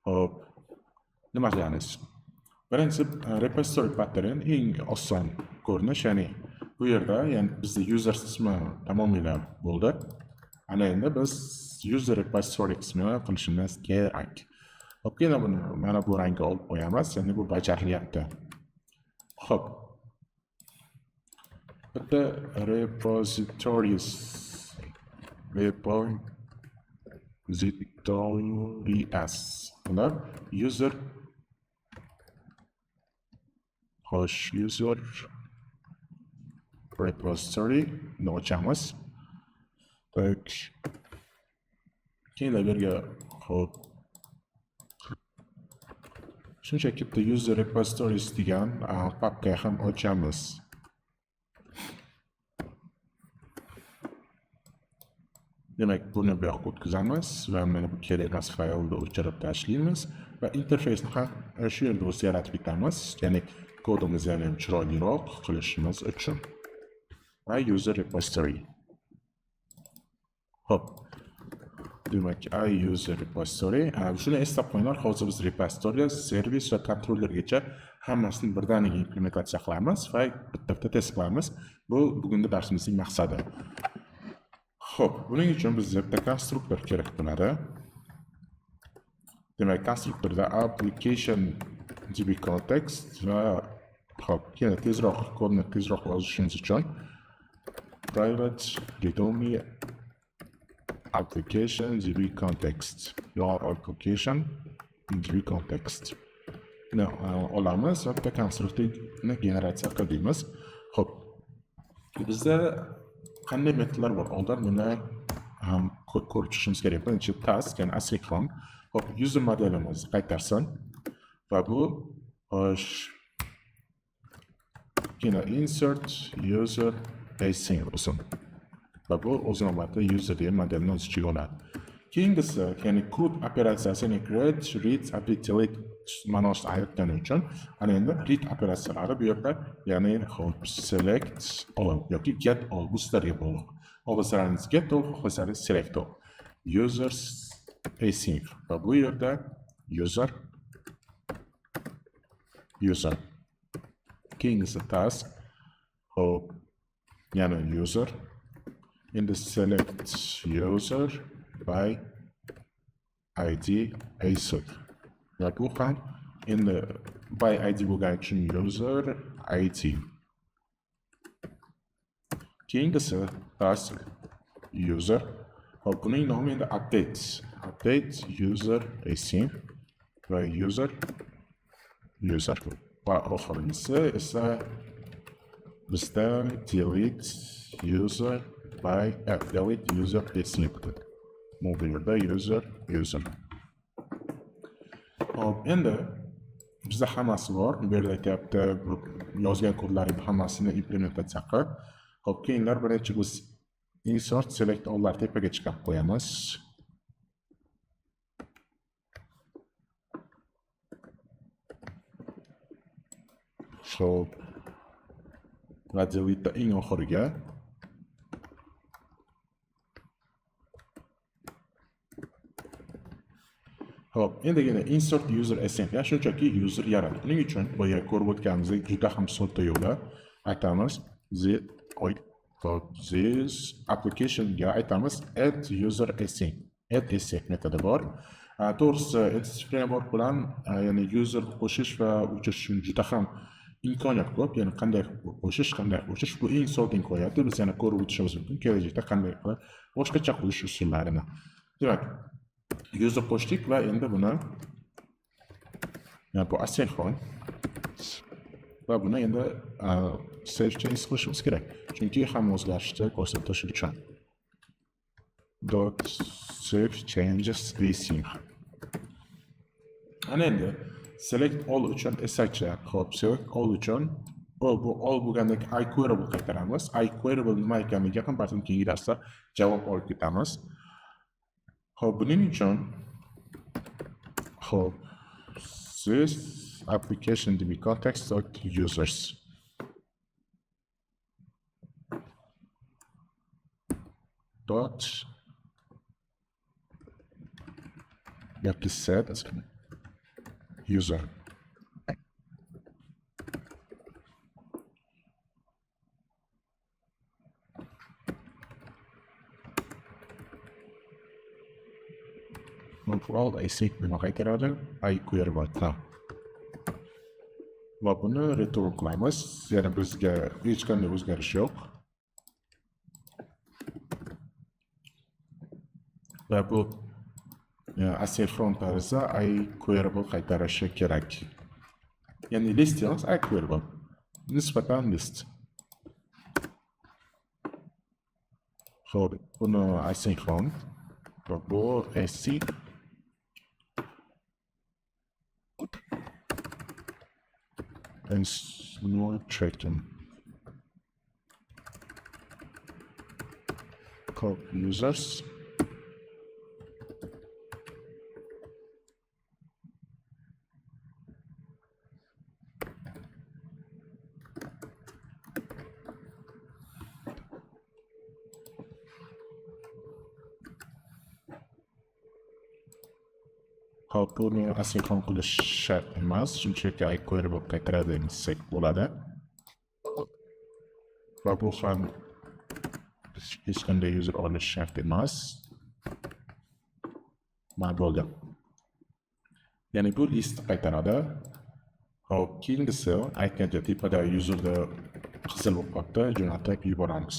xo'p, nima qilamiz? Birinchi repository pattern eng oson ko'rinish, ya'ni bu yerda ya'ni bizda user qismi tamomila bo'ldi. Ana endi biz user repository qismini qilishimiz kerak. Xo'p, yana buni mana bu rangga olib qo'yamiz, ya'ni bu bajarilyapti. Xo'p. Bitta repositories ular user user repository ni ochamiz. Tak. Keyinlarga xo'p. Shunchaki bitta user repositories degan papka ham ochamiz. Demak, buni bu yoqqa o'tkazamiz va mana bu kerak emas faylni o'chirib tashlaymiz va interfeysni ham shu yerda o'zi yaratib bitamiz. Ya'ni kodimizni ham chiroyliroq qilishimiz uchun. Va user repository. Hop. Demak, user repository. Shuni eslab qo'yinglar, hozir biz repository, servis va kontrollergacha hammasini birdaniga implementatsiya qilamiz va bitta test qilamiz. Bu bugungi darsimizning maqsadi. Xo'p, buning uchun bizga bitta konstruktor kerak bo'ladi. Demak, konstruktorda application dbContext va xo'p, yana tezroq kodni tezroq yozishimiz uchun private read-only application dbContext your application dbContext ni olamiz va bitta konstruktorni generatsiya qilamiz. Xo'p, bizda qanday metodlar bor? Oldin buni ham ko'rib chiqishimiz kerak. Birinchi task, ya'ni asinxron. Hop, user modelimiz qaytarsin va bu yana insert user async bo'lsin. Va bu o'z navbatida user degan modelni o'z ichiga oladi. Keyingisi, ya'ni CRUD operatsiyasi, ya'ni create, read, update, delete ma'nosini aytgani uchun ana endi read operatsiyalari bu yerda, ya'ni select all yoki get all bu sizlarga bog'liq. Xohlasangiz get all, xohlasangiz select all. Users async va bu yerda user keyingisi task, hop, yana user, endi select user by id async. Va bu ham endi by id bo'lgani uchun user id. Keyingisi task user. Hop, buning nomi endi update. update user async va user va oxirgisi esa bizda delete user async. Bu yerda user. Hop, endi bizda hammasi bor. Bu yerda aytyapti, yozgan kodlaringni hammasini implementatsiya qil. Hop, keyinlar birinchi biz insert select all'lar tepaga chiqarib qo'yamiz. Hop, va delete eng oxiriga. Hop, endigina insert user async, shunchaki user yaratib. Buning uchun boya ko'rib o'tganimizdek juda ham sodda yo'lda aytamiz this applicationga aytamiz add user async. Add async metodi bor. To'g'risi Entity Framework bilan ya'ni user qo'shish va o'chirish uchun juda ham imkoniyat ko'p. Ya'ni qanday qo'shish bu eng sodda imkoniyati. Biz yana ko'rib o'tishimiz mumkin kelajakda qanday qilib boshqacha qo'shish usullarini. Demak, user qo'shdik va endi buni bu asinxron va buni endi save change qilishimiz kerak. Chunki hamma o'zgarishni ko'rsatish uchun. Dot save changes async. Ana endi select all uchun esacha. Hop, select all uchun bu all bo'lgandek iQueryable qaytaramiz. iQueryable nima ekanligiga ham batun keyingi darsda javob olib ketamiz. Hop, buning uchun hop this application db context dot users dot set as user. Vooral de async nog qaytaradi, iQueryable. Va buni return qilamiz. Ya'ni bizga hech qanday o'zgarish yo'q. Va bu asinxron tarzda iQueryable qaytarishi kerak. Ya'ni list emas, iQueryable. Nisbatan list. Xo'p, buni asinxron va bu async and small tracking called users buni asinxron qilish shart emas, shunchaki iQueryable qaytaradi desak bo'ladi. Va bu ham hech qanday user olish shart emas. Mana bo'ldi. Ya'ni bu list qaytaradi. Hop, keyingisi aytgandek tepada userda qizil bo'lib qoldi, jo'natib yuboramiz.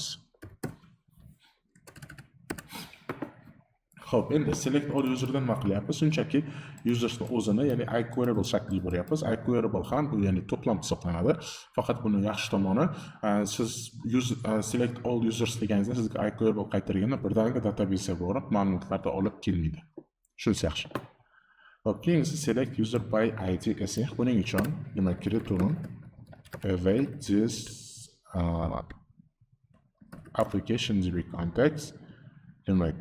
Hop, endi select all userdan nima qilyapmiz? Shunchaki usersni o'zini, ya'ni iQueryable shakliga yuboryapmiz. iQueryable ham bu ya'ni to'plam hisoblanadi. Faqat buni yaxshi tomoni, siz select all users deganingizda sizga iQueryable qaytarganda birdaniga database borib ma'lumotlarni olib kelmaydi. Shunisi yaxshi. Hop, keyingisi select user by id esa buning uchun demak return await this application db context demak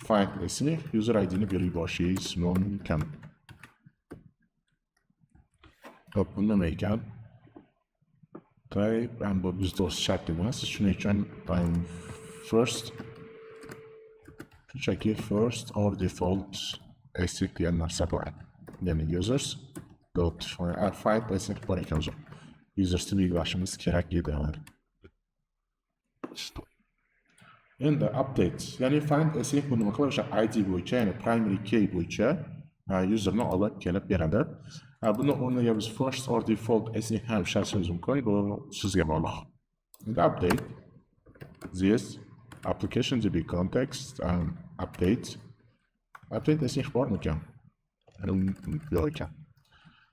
find esa user id ni berib yuborishingiz mumkin. Hop, bu nima ekan? Type and bu bizda shart emas, shuning uchun time first shunchaki first or default async degan narsa bor. Ya'ni users dot find async bor ekan. Users ni belgilashimiz kerak edi. Endi update, ya'ni find async buni nima qiladi? O'sha id bo'yicha, ya'ni primary key bo'yicha userni olib kelib beradi. Buni o'rniga biz first or default async ham ishlatishimiz mumkin. Bu sizga bog'liq. Endi update this application db context update update async bormikan? Yo'q ekan.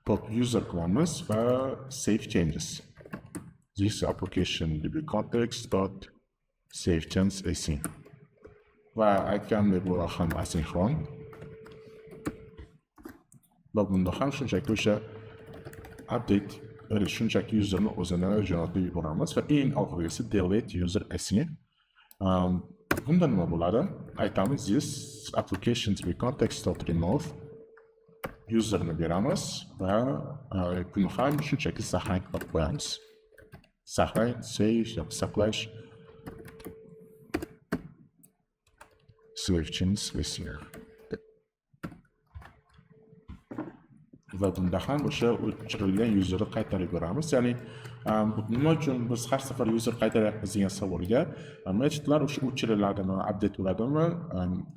Pop user qilamiz va save changes. This application will be context.save change async. Va aytgandek bu ham asinxron. Va bunda ham shunchaki o'sha update shunchaki userni o'zini jo'natib yuboramiz va eng oxirgisi delete user async. Bunda nima bo'ladi? Aytamiz this applications with context.remove userni beramiz va buni ham shunchaki saqlanib qilib qo'yamiz. Saqlay, save yoki saqlash. Save change listener. Va bunda ham o'sha o'chirilgan userni qaytarib beramiz. Ya'ni nima uchun biz har safar user qaytaryapmiz degan savolga metodlar o'sha o'chiriladimi, update bo'ladimi,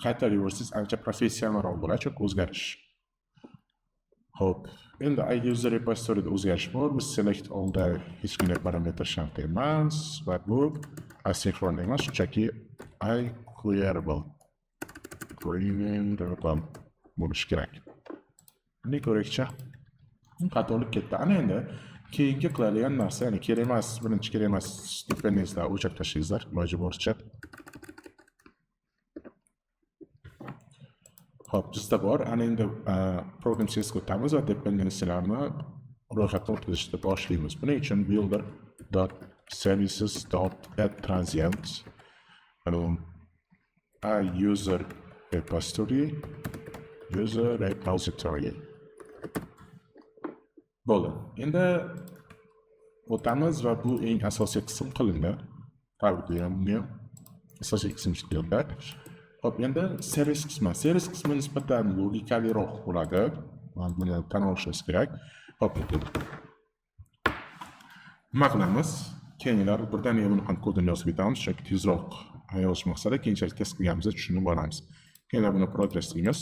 qaytarib yuborsangiz ancha professionalroq bo'ladi, chunki o'zgarish. Xo'p, endi user repositoryda o'zgarish bor. Biz select allda hech qanday parametr shart emas va bu asyncron emas, shunchaki clearable bo'lishi kerak. Buni ko'rikcha xatolik ketdi. Ana endi keyingi qiladigan narsa, ya'ni kerak emas, birinchi kerak emas dependencylar o'chirib tashlaysizlar iloji boricha. Xo'p, bizda bor. Ana endi program CS'ga o'tamiz va dependencylarni ro'yxatdan o'tkazishni boshlaymiz. Buning uchun builder.services.add_transient user repository bo'ldi. Endi o'tamiz va bu eng asosiy qism qilindi. Tabriklayman. Asosiy qism ishlayapti. Xo'p, endi servis qismi. Servis qismi nisbatan logikaliroq bo'ladi. Mana buni tan olishimiz kerak. Xo'p, nima qilamiz? Keyinlar birdaniga buni ham kodini yozib ketamiz, chunki tezroq yozish maqsadida keyinchalik test qilganimizda tushunib olamiz. Keyinlar buni progress deymiz.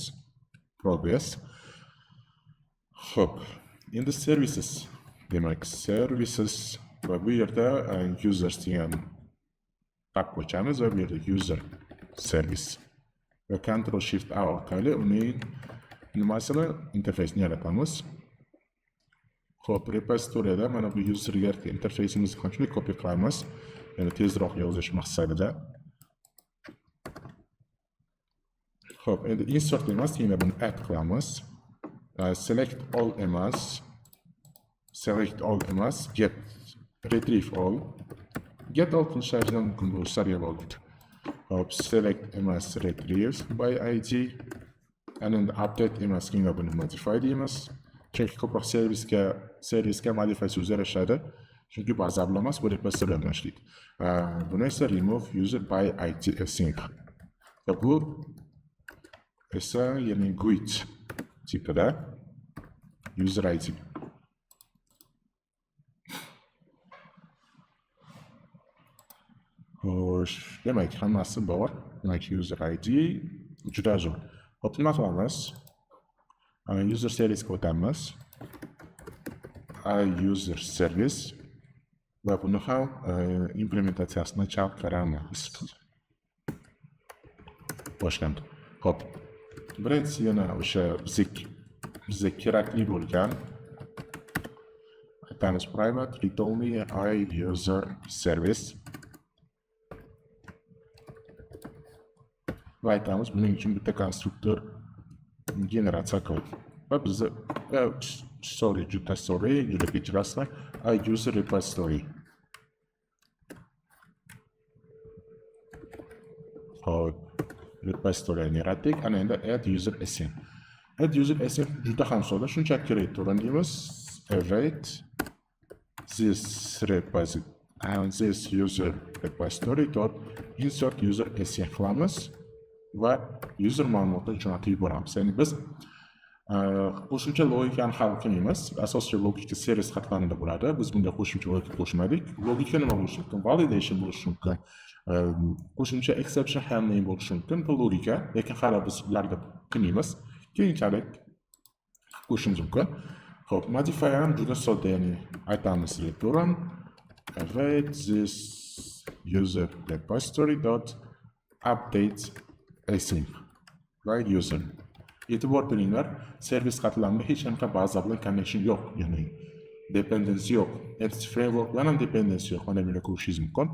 Progress. Xo'p, endi services demak, services va bu yerda users degan tab qo'yamiz va bu yerda user service va Ctrl Shift A orqali uning nimasini interfeysini yaratamiz. Xo'p, repositoriyada mana bu userga interfeysimizni ham shunday copy qilamiz. Ya'ni tezroq yozish maqsadida. Xo'p, endi insert emas, yana buni add qilamiz. Select all emas, get retrieve all. Get all qilishlardan mumkin bu sariya bo'ldi. Hop, select emas, retrieve by id. And then update emas, keyin buni modify deymiz. Chunki ko'proq servisga modify so'z yarashadi. Chunki bazabl emas, bu repository bilan ishlaydi. Buni esa remove user by id async. Va bu esa ya'ni GUID tipida user id. Xo'sh, demak, hammasi bor. Demak, user id juda zo'r. Hop, nima qilamiz? User service o'tamiz. User service va buni ham implementatsiyasini chaqiramiz. Boshlandi. Hop. Birinchisi yana o'sha bizga kerakli bo'lgan aytamiz private read only user service va aytamiz buning uchun bitta konstruktor generatsiya qildik. Va bizni juda kechirasizlar, user repository. Hop, repositoryni yaratdik. Ana endi add user async. Add user async juda ham sodda, shunchaki return deymiz. Await this user repository dot insert user async qilamiz va user ma'lumotini jo'natib yuboramiz. Ya'ni biz qo'shimcha logikani hal qilmaymiz. Asosiy logika servis xatlarida bo'ladi. Biz bunda qo'shimcha logika qo'shmadik. Logika nima bo'lishi mumkin? Validation bo'lishi mumkin. Qo'shimcha exception handling bo'lishi mumkin. Bu logika, lekin hali biz ularga qilmaymiz. Keyinchalik qo'shimiz mumkin. Xo'p, modify ham juda sodda, ya'ni aytamiz return await this user repository dot update async. Right user. E'tibor beringlar, servis qatlamida hech qanaqa baza bilan connection yo'q, ya'ni dependency yo'q. Entity framework bilan ham dependency yo'q. Mana buni ko'rishingiz mumkin.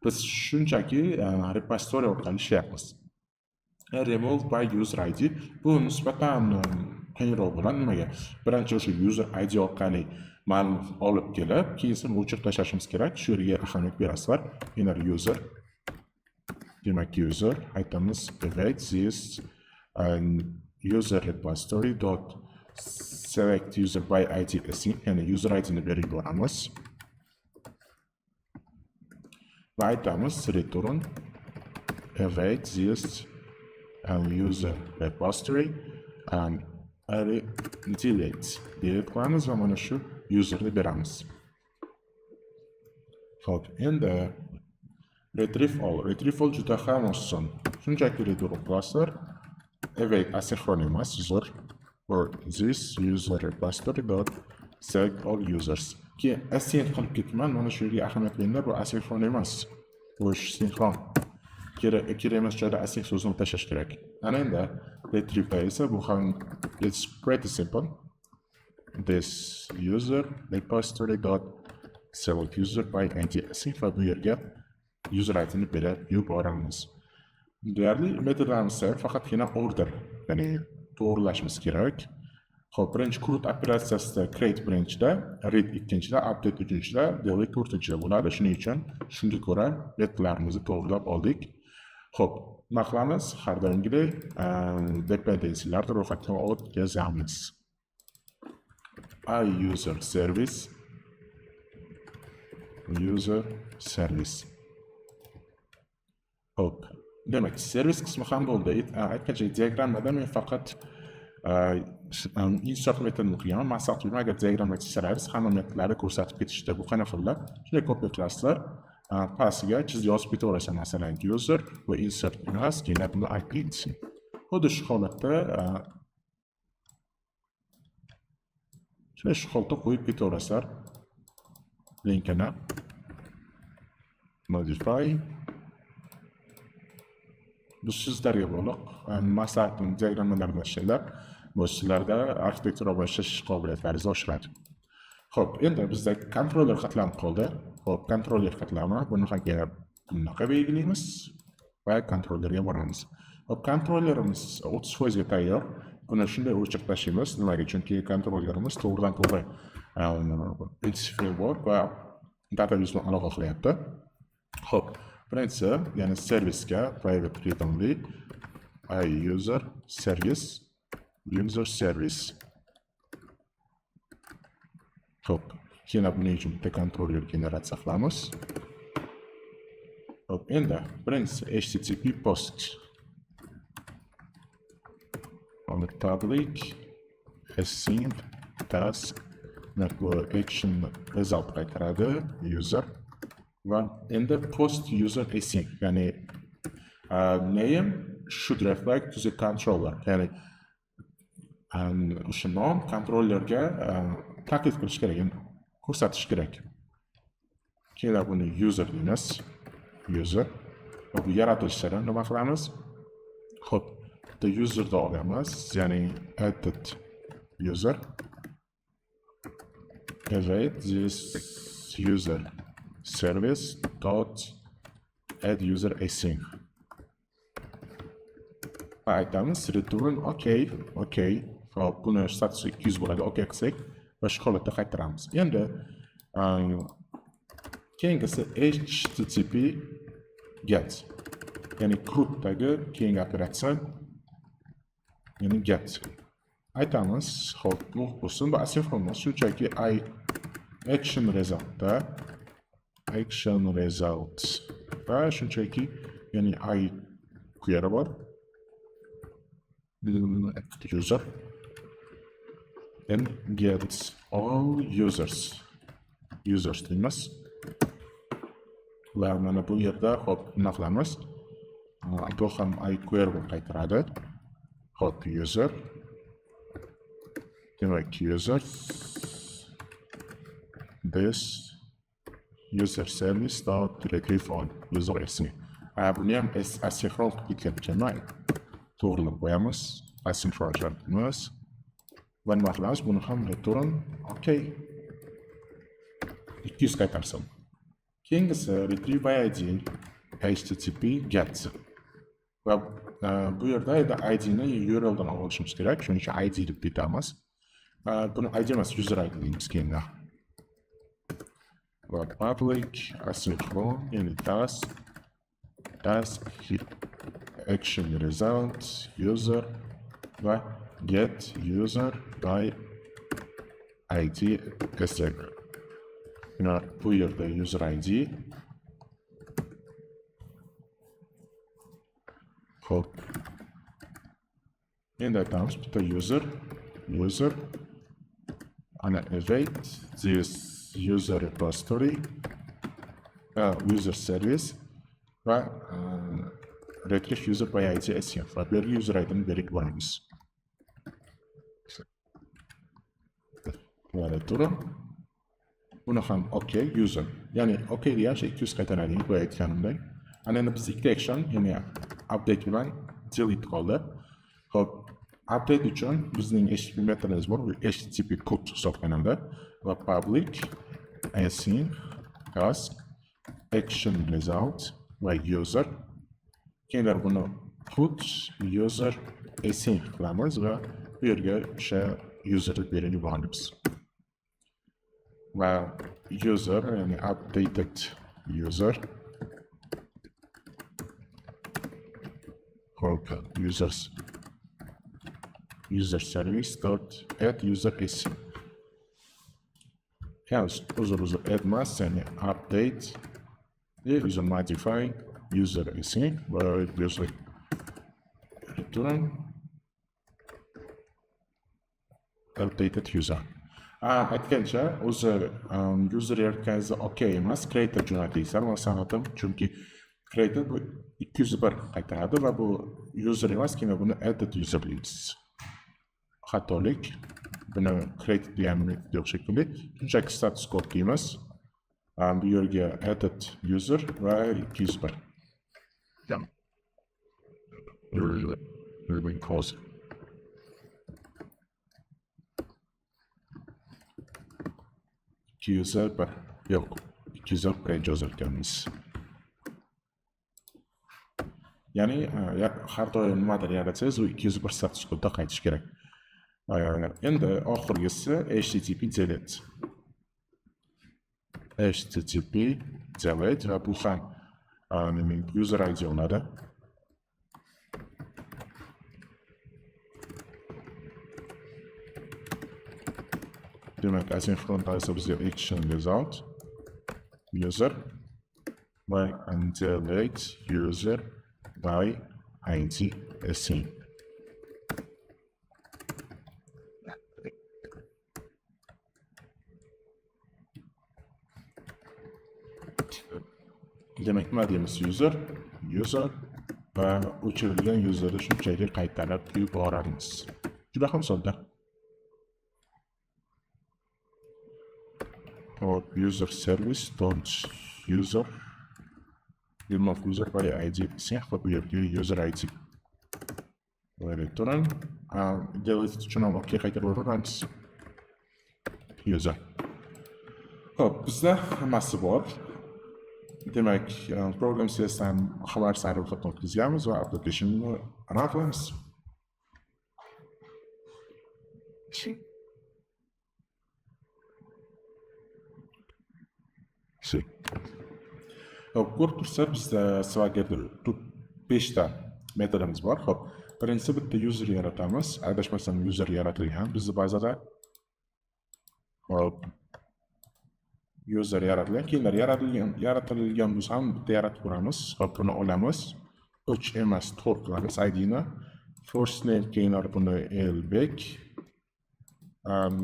Biz shunchaki repository orqali ishlayapmiz. Remove by user ID bu nisbatan qiyinroq bo'ladi. Nimaga? Birinchi o'sha user ID orqali ma'lumot olib kelib, keyin o'chirib tashlashimiz kerak. Shu yerga ahamiyat berasizlar. Inner user, demak user aytamiz await this user repository dot select user by ID async, ya'ni user ID ni berib yuboramiz. Va aytamiz return await this user repository and delete qilamiz va mana shu userni beramiz. Xo'p, endi retrieve all juda ham oson. Shunchaki return qilasizlar. Await asynchronous user for this user repository dot select all users. Keyin async qilib ketaman. Mana shu yerga ahamiyat beringlar, bu asyncron emas. Bu sinxron. Kerak emas joyda async so'zini tashlash kerak. Ana endi retrieve esa bu ham it's pretty simple. This user repository dot select user by ID async va bu yerga user ID ni berib yuboramiz. Deyarli metodlarimiz faqatgina order, ya'ni to'g'rilashimiz kerak. Xo'p, birinchi CRUD operatsiyasida create birinchida, read ikkinchida, update uchinchida, delete to'rtinchida bo'ladi. Shuning uchun shunga ko'ra metodlarimizni to'g'rilab oldik. Xo'p, nima qilamiz? Har doimgidek dependencylarni ro'yxatga olib yozamiz. user service. Xo'p, demak, servis qismi ham bo'ldi. Aytgancha diagrammada men faqat insert metodini qilganman. Maksat qilgan agar diagramma chizsangiz hamma metodlarni ko'rsatib ketishdi. Bu qanaqa qilib? Shunday copy qilasizlar. Passiga chizib yozib ketaverasiz. Masalan, user va insert emas, keyin buni IP deysiz. Xuddi shu holatda shu holatda qo'yib ketaverasizlar. Linkini modify. Bu sizlarga bog'liq. Maslahatim diagrammalarda ishlanglar. Bu sizlarda arxitektura va ishlash qobiliyatlaringizni oshiradi. Xo'p, endi bizda kontroller qatlami qoldi. Xo'p, kontroller qatlami buni ham bunaqa belgilaymiz va kontrollerga boramiz. Xo'p, kontrollerimiz 30% ga tayyor. Buni shunday o'chirib tashlaymiz. Nimaga? Chunki kontrollerimiz to'g'ridan-to'g'ri entity framework va database bilan aloqa qilyapti. Xo'p, birinchisi, ya'ni servisga private read only user service. Xo'p, keyin buning uchun bitta kontroller generatsiya qilamiz. Xo'p, endi birinchisi http post on the public async task action result qaytaradi user va endi post user async, ya'ni name should reflect to the controller, ya'ni o'sha nom kontrollerga taklif qilish kerak, endi ko'rsatish kerak. Keyin buni user deymiz. User va bu yaratilishda nima qilamiz? Xo'p, bitta userni olamiz, ya'ni added user await this user service dot add user async. Va aytamiz return okay. Xo'p, buni statusi 200 bo'ladi, okay qilsak va shu holatda qaytaramiz. Endi keyingisi http get, ya'ni CRUDdagi keyingi operatsiya, ya'ni get. Aytamiz, xo'p, bu bo'lsin, bu asyncron emas, shunchaki action result va shunchaki, ya'ni query bor. User and get all users deymiz. Va mana bu yerda xo'p, nima qilamiz? Bu ham query qaytaradi. Xo'p, user. Demak, user this user service dot retrieve all user async. Buni ham asyncron qilib ketgan ekanman. to'g'rilab qo'yamiz. Asynchronous va nima qilamiz? Buni ham return okay 200 qaytarsin. Keyingisi retrieve by id http get va bu yerda id ni URL dan olishimiz kerak. Shuning uchun id deb bitamiz. Buni id emas, user id deymiz keyinda. Va public asynchron ya'ni task action result user va get user by id exec. Bu yerda user id hop endi aytamiz bitta user ana await this user repository user service va retrieve user by id sf va bu yerga user id ni berib boramiz. Va return buni ham okay user ya'ni okay deyish 200 qaytaradi bu aytganimdek. Ana endi biz ikkita action ya'ni update bilan delete qoldi. Xo'p, update uchun bizning HTTP metodimiz bor. Bu HTTP code hisoblanadi va public async task action result va user. Keyin buni put user async qilamiz va bu yerga o'sha userni berib yuboramiz. Va user ya'ni updated user user service dot add user async. Yes, user add emas, ya'ni update user modify user async va user return updated user. Aytgancha o'zi user yaratganingizda okay emas, creator jo'natdingizlar. Masalan, chunki creator bu 201 qaytaradi va bu user emas, keyin buni added user deysiz. Xatolik. Buni create deganimiz yo'q shekilli. Shunchaki status code deymiz. Bu yerga added user va 201. Tamam. Urban cause. User yo'q. 201 user deymiz. Ya'ni har doim nimadir yaratsangiz, u 201 status kodda qaytish kerak. Endi oxirgisi HTTP delete. HTTP delete va bu ham user ID oladi. Demak, asynchron tarzda bizga action result user by delete user by id async. Demak, nima deymiz? User va o'chirilgan userni shunchaki qaytarib yuboramiz. Juda ham sodda. User service dot user remove user by id async va bu yerga user id va return delete uchun ham okay qaytarib yuboramiz. User. Xo'p, bizda hammasi bor. Demak, program CS-dan xabar sari ro'yxatdan o'tkazganmiz va applicationni run qilamiz. Xo'p, ko'rib tursa bizda Swagger'da 5 ta metodimiz bor. Xo'p, birinchisi bitta user yaratamiz. Adashmasam user yaratilgan bizda bazada. Xo'p, user yaratilgan, keyin yaratilgan bo'lsa ham bitta yaratib ko'ramiz. Xo'p, buni olamiz. 3 emas, 4 qilamiz ID ni. First name keyin buni Elbek.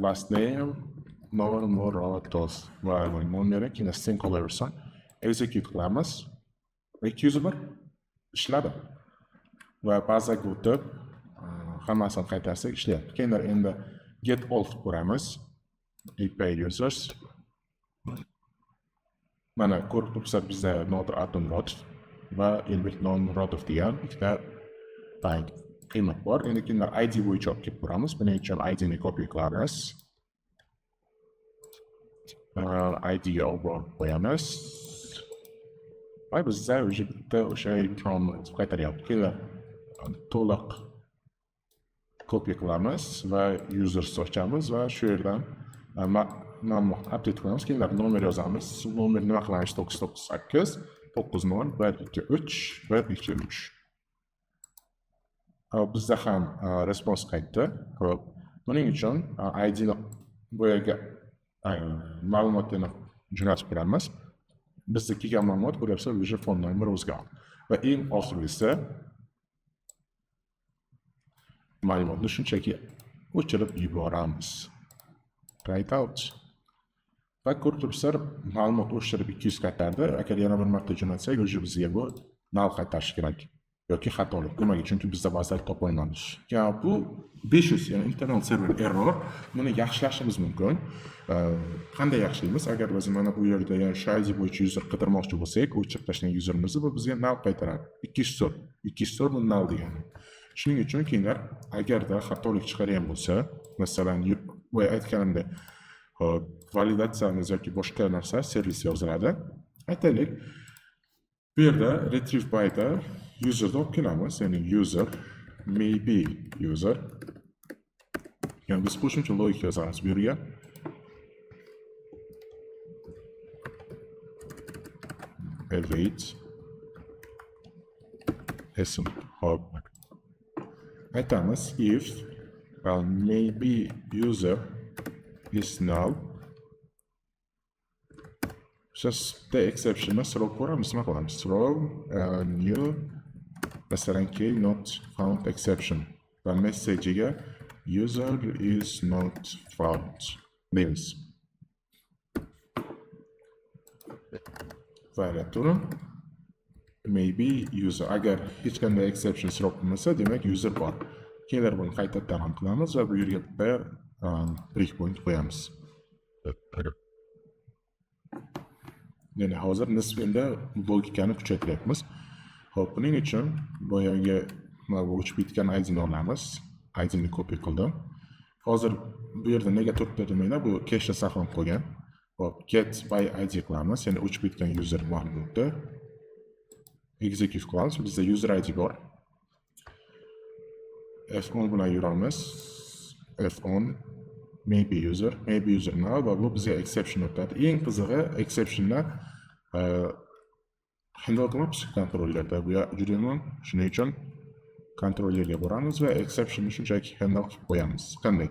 Last name Normoratos va nomeri keyin string qolaversin. Execute qilamiz. 201 ishladi. Va bazaga o'tib hammasini qaytarsak ishlayapti. Keyin endi get all ko'ramiz. API users. Mana ko'rib tursa bizda Nodir Abdumurod va Elbek Normurodov degan ikkita qiymat bor. Endi keyin ID bo'yicha olib kelib ko'ramiz. Buning uchun ID ni copy qilamiz. ID ga olib borib qo'yamiz. Ay bizda o'sha bitta o'sha imkonni qaytaryapti. Keyin to'liq copy qilamiz va users ochamiz va shu yerdan update qilamiz. Keyin nomer yozamiz. Nomer nima qilamiz? 998 90 123 123. Bizda ham response qaytdi. Xo'p, buning uchun ID ni bu yerga ma'lumotlarni jo'natib beramiz. Bizda kelgan ma'lumot ko'ryapsiz, o'sha fon nomeri o'zgardi. Va eng oxirgisi ma'lumotni shunchaki o'chirib yuboramiz. Write out. Va ko'rib turibsizlar, ma'lumot o'chirib 200 qaytardi. Agar yana bir marta jo'natsak, o'sha bizga bu null qaytarish kerak yoki xatolik. Nimaga? Chunki bizda ba'zida topolmaymiz. Bu 500, ya'ni internal server error. Buni yaxshilashimiz mumkin. Qanday yaxshilaymiz? Agar biz mana bu yerda yana shu ID bo'yicha user qidirmoqchi bo'lsak, o'chirib tashlangan userimizni bu bizga null qaytaradi. 204 bu null degani. Shuning uchun keyinlar agarda xatolik chiqargan bo'lsa, masalan, bu aytganimdek, validatsiyamiz yoki boshqa narsa servis yoziladi. Aytaylik, bu yerda retrieve by'da userni olib kelamiz, ya'ni user maybe user. Yani biz qo'shimcha logika yozamiz bu yerga. Await ism. Hop. Aytamiz if maybe user is null. Just the exception throw ko'ramiz, nima qilamiz? Throw new masalan not found exception. Va message'iga user is not found deymiz. Variatorun maybe user, agar hech qanday exception throw qilmasa, demak user bor. Keyin buni qaytadan ham qilamiz va bu yerga bitta breakpoint qo'yamiz. Yani hozir nisbanda logikani kuchaytiryapmiz. Xo'p, buning uchun boyagi o'chib ketgan ID-ni olamiz. ID-ni copy qildim. Hozir bu yerda nega turibdi demanglar, bu cache saqlanib qolgan. Hop, get by ID qilamiz. Ya'ni o'chib ketgan user bor bo'ldi. Execute qilamiz. Bizda user ID bor. F10 bilan yuramiz. F10 maybe user now va bu bizga exception o'tadi. Eng qizig'i exceptionlar handle qilamiz kontrollerda. Bu juda yomon. Shuning uchun kontrollerga boramiz va exceptionni shunchaki handle qilib qo'yamiz. Qanday?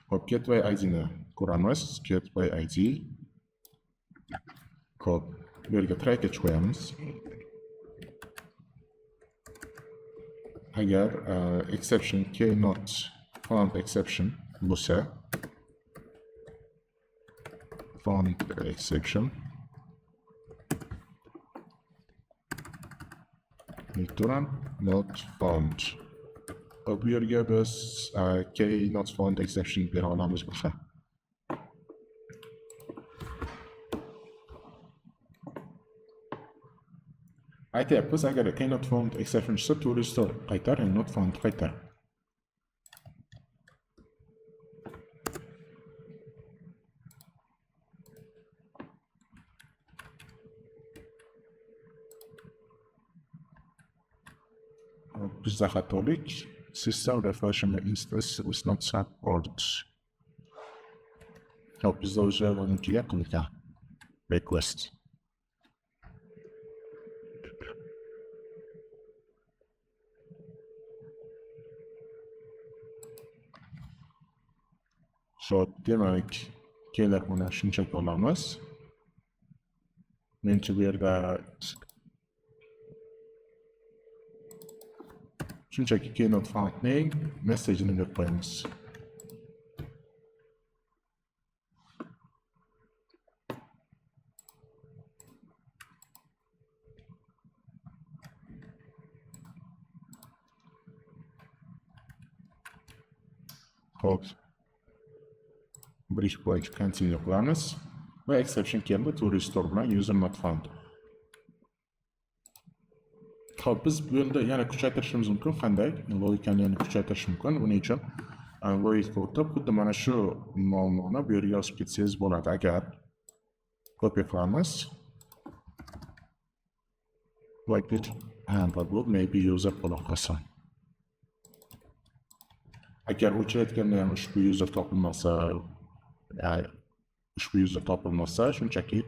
Hop, get by ID ni ko'ramiz. Get by ID. Hop, bu yerga trackage qo'yamiz. Agar exception cannot found exception bo'lsa, found exception return not found. Bu yerga biz not found exception bera olamiz bo'lsa. Aytyapmiz, agar not found exception bo'lsa, to restore qaytar, not found qaytar. Bizda xatolik, system refresh instance is not supported. Hop, bizda o'sha bunga qilingan request. So, demak, kelar buni shunchaki olamiz. Menimcha bu yerda shunchaki cannot find name message'ini berib qo'yamiz. Hop. Breakpoint continue qilamiz va exception keldi to restore bilan user not found. Xo'p, biz bu yerda yana kuchaytirishimiz mumkin. Qanday? Logikani yana kuchaytirish mumkin. Buning uchun logika o'tib, xuddi mana shu muammoni bu yerga yozib ketsangiz bo'ladi. Agar copy qilamiz. Like it handle group maybe user bo'la qolsin. Agar o'chirayotganda ham ushbu user topilmasa, shunchaki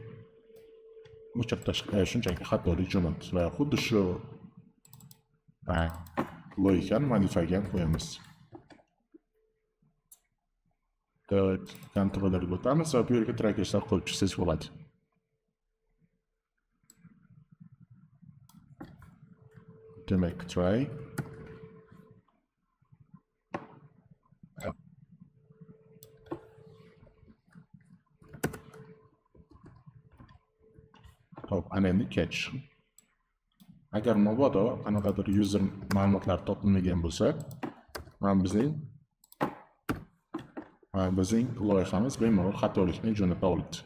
o'chirib tashlash, shunchaki xatolik jo'natib va xuddi shu logikani modifiyga qo'yamiz. Kontrollarga o'tamiz va bu yerga trackishlar qo'yib chiqsangiz bo'ladi. Demak, try. Hop, ana endi catch. Agar mabodo qanaqadir user ma'lumotlari topilmagan bo'lsa, mana bizning loyihamiz bemalol xatolikni jo'nata oladi.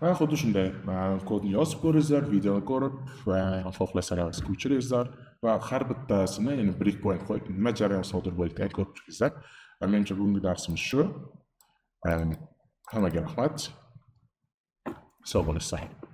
Va xuddi shunday kodni yozib ko'ringizlar, videoni ko'rib va xohlasangiz ko'chiringizlar va har bittasini ya'ni breakpoint qo'yib nima jarayon sodir bo'layotganini ko'rib chiqingizlar. Va menimcha bugungi darsimiz shu. Hammaga rahmat. Sog' bo'linglar.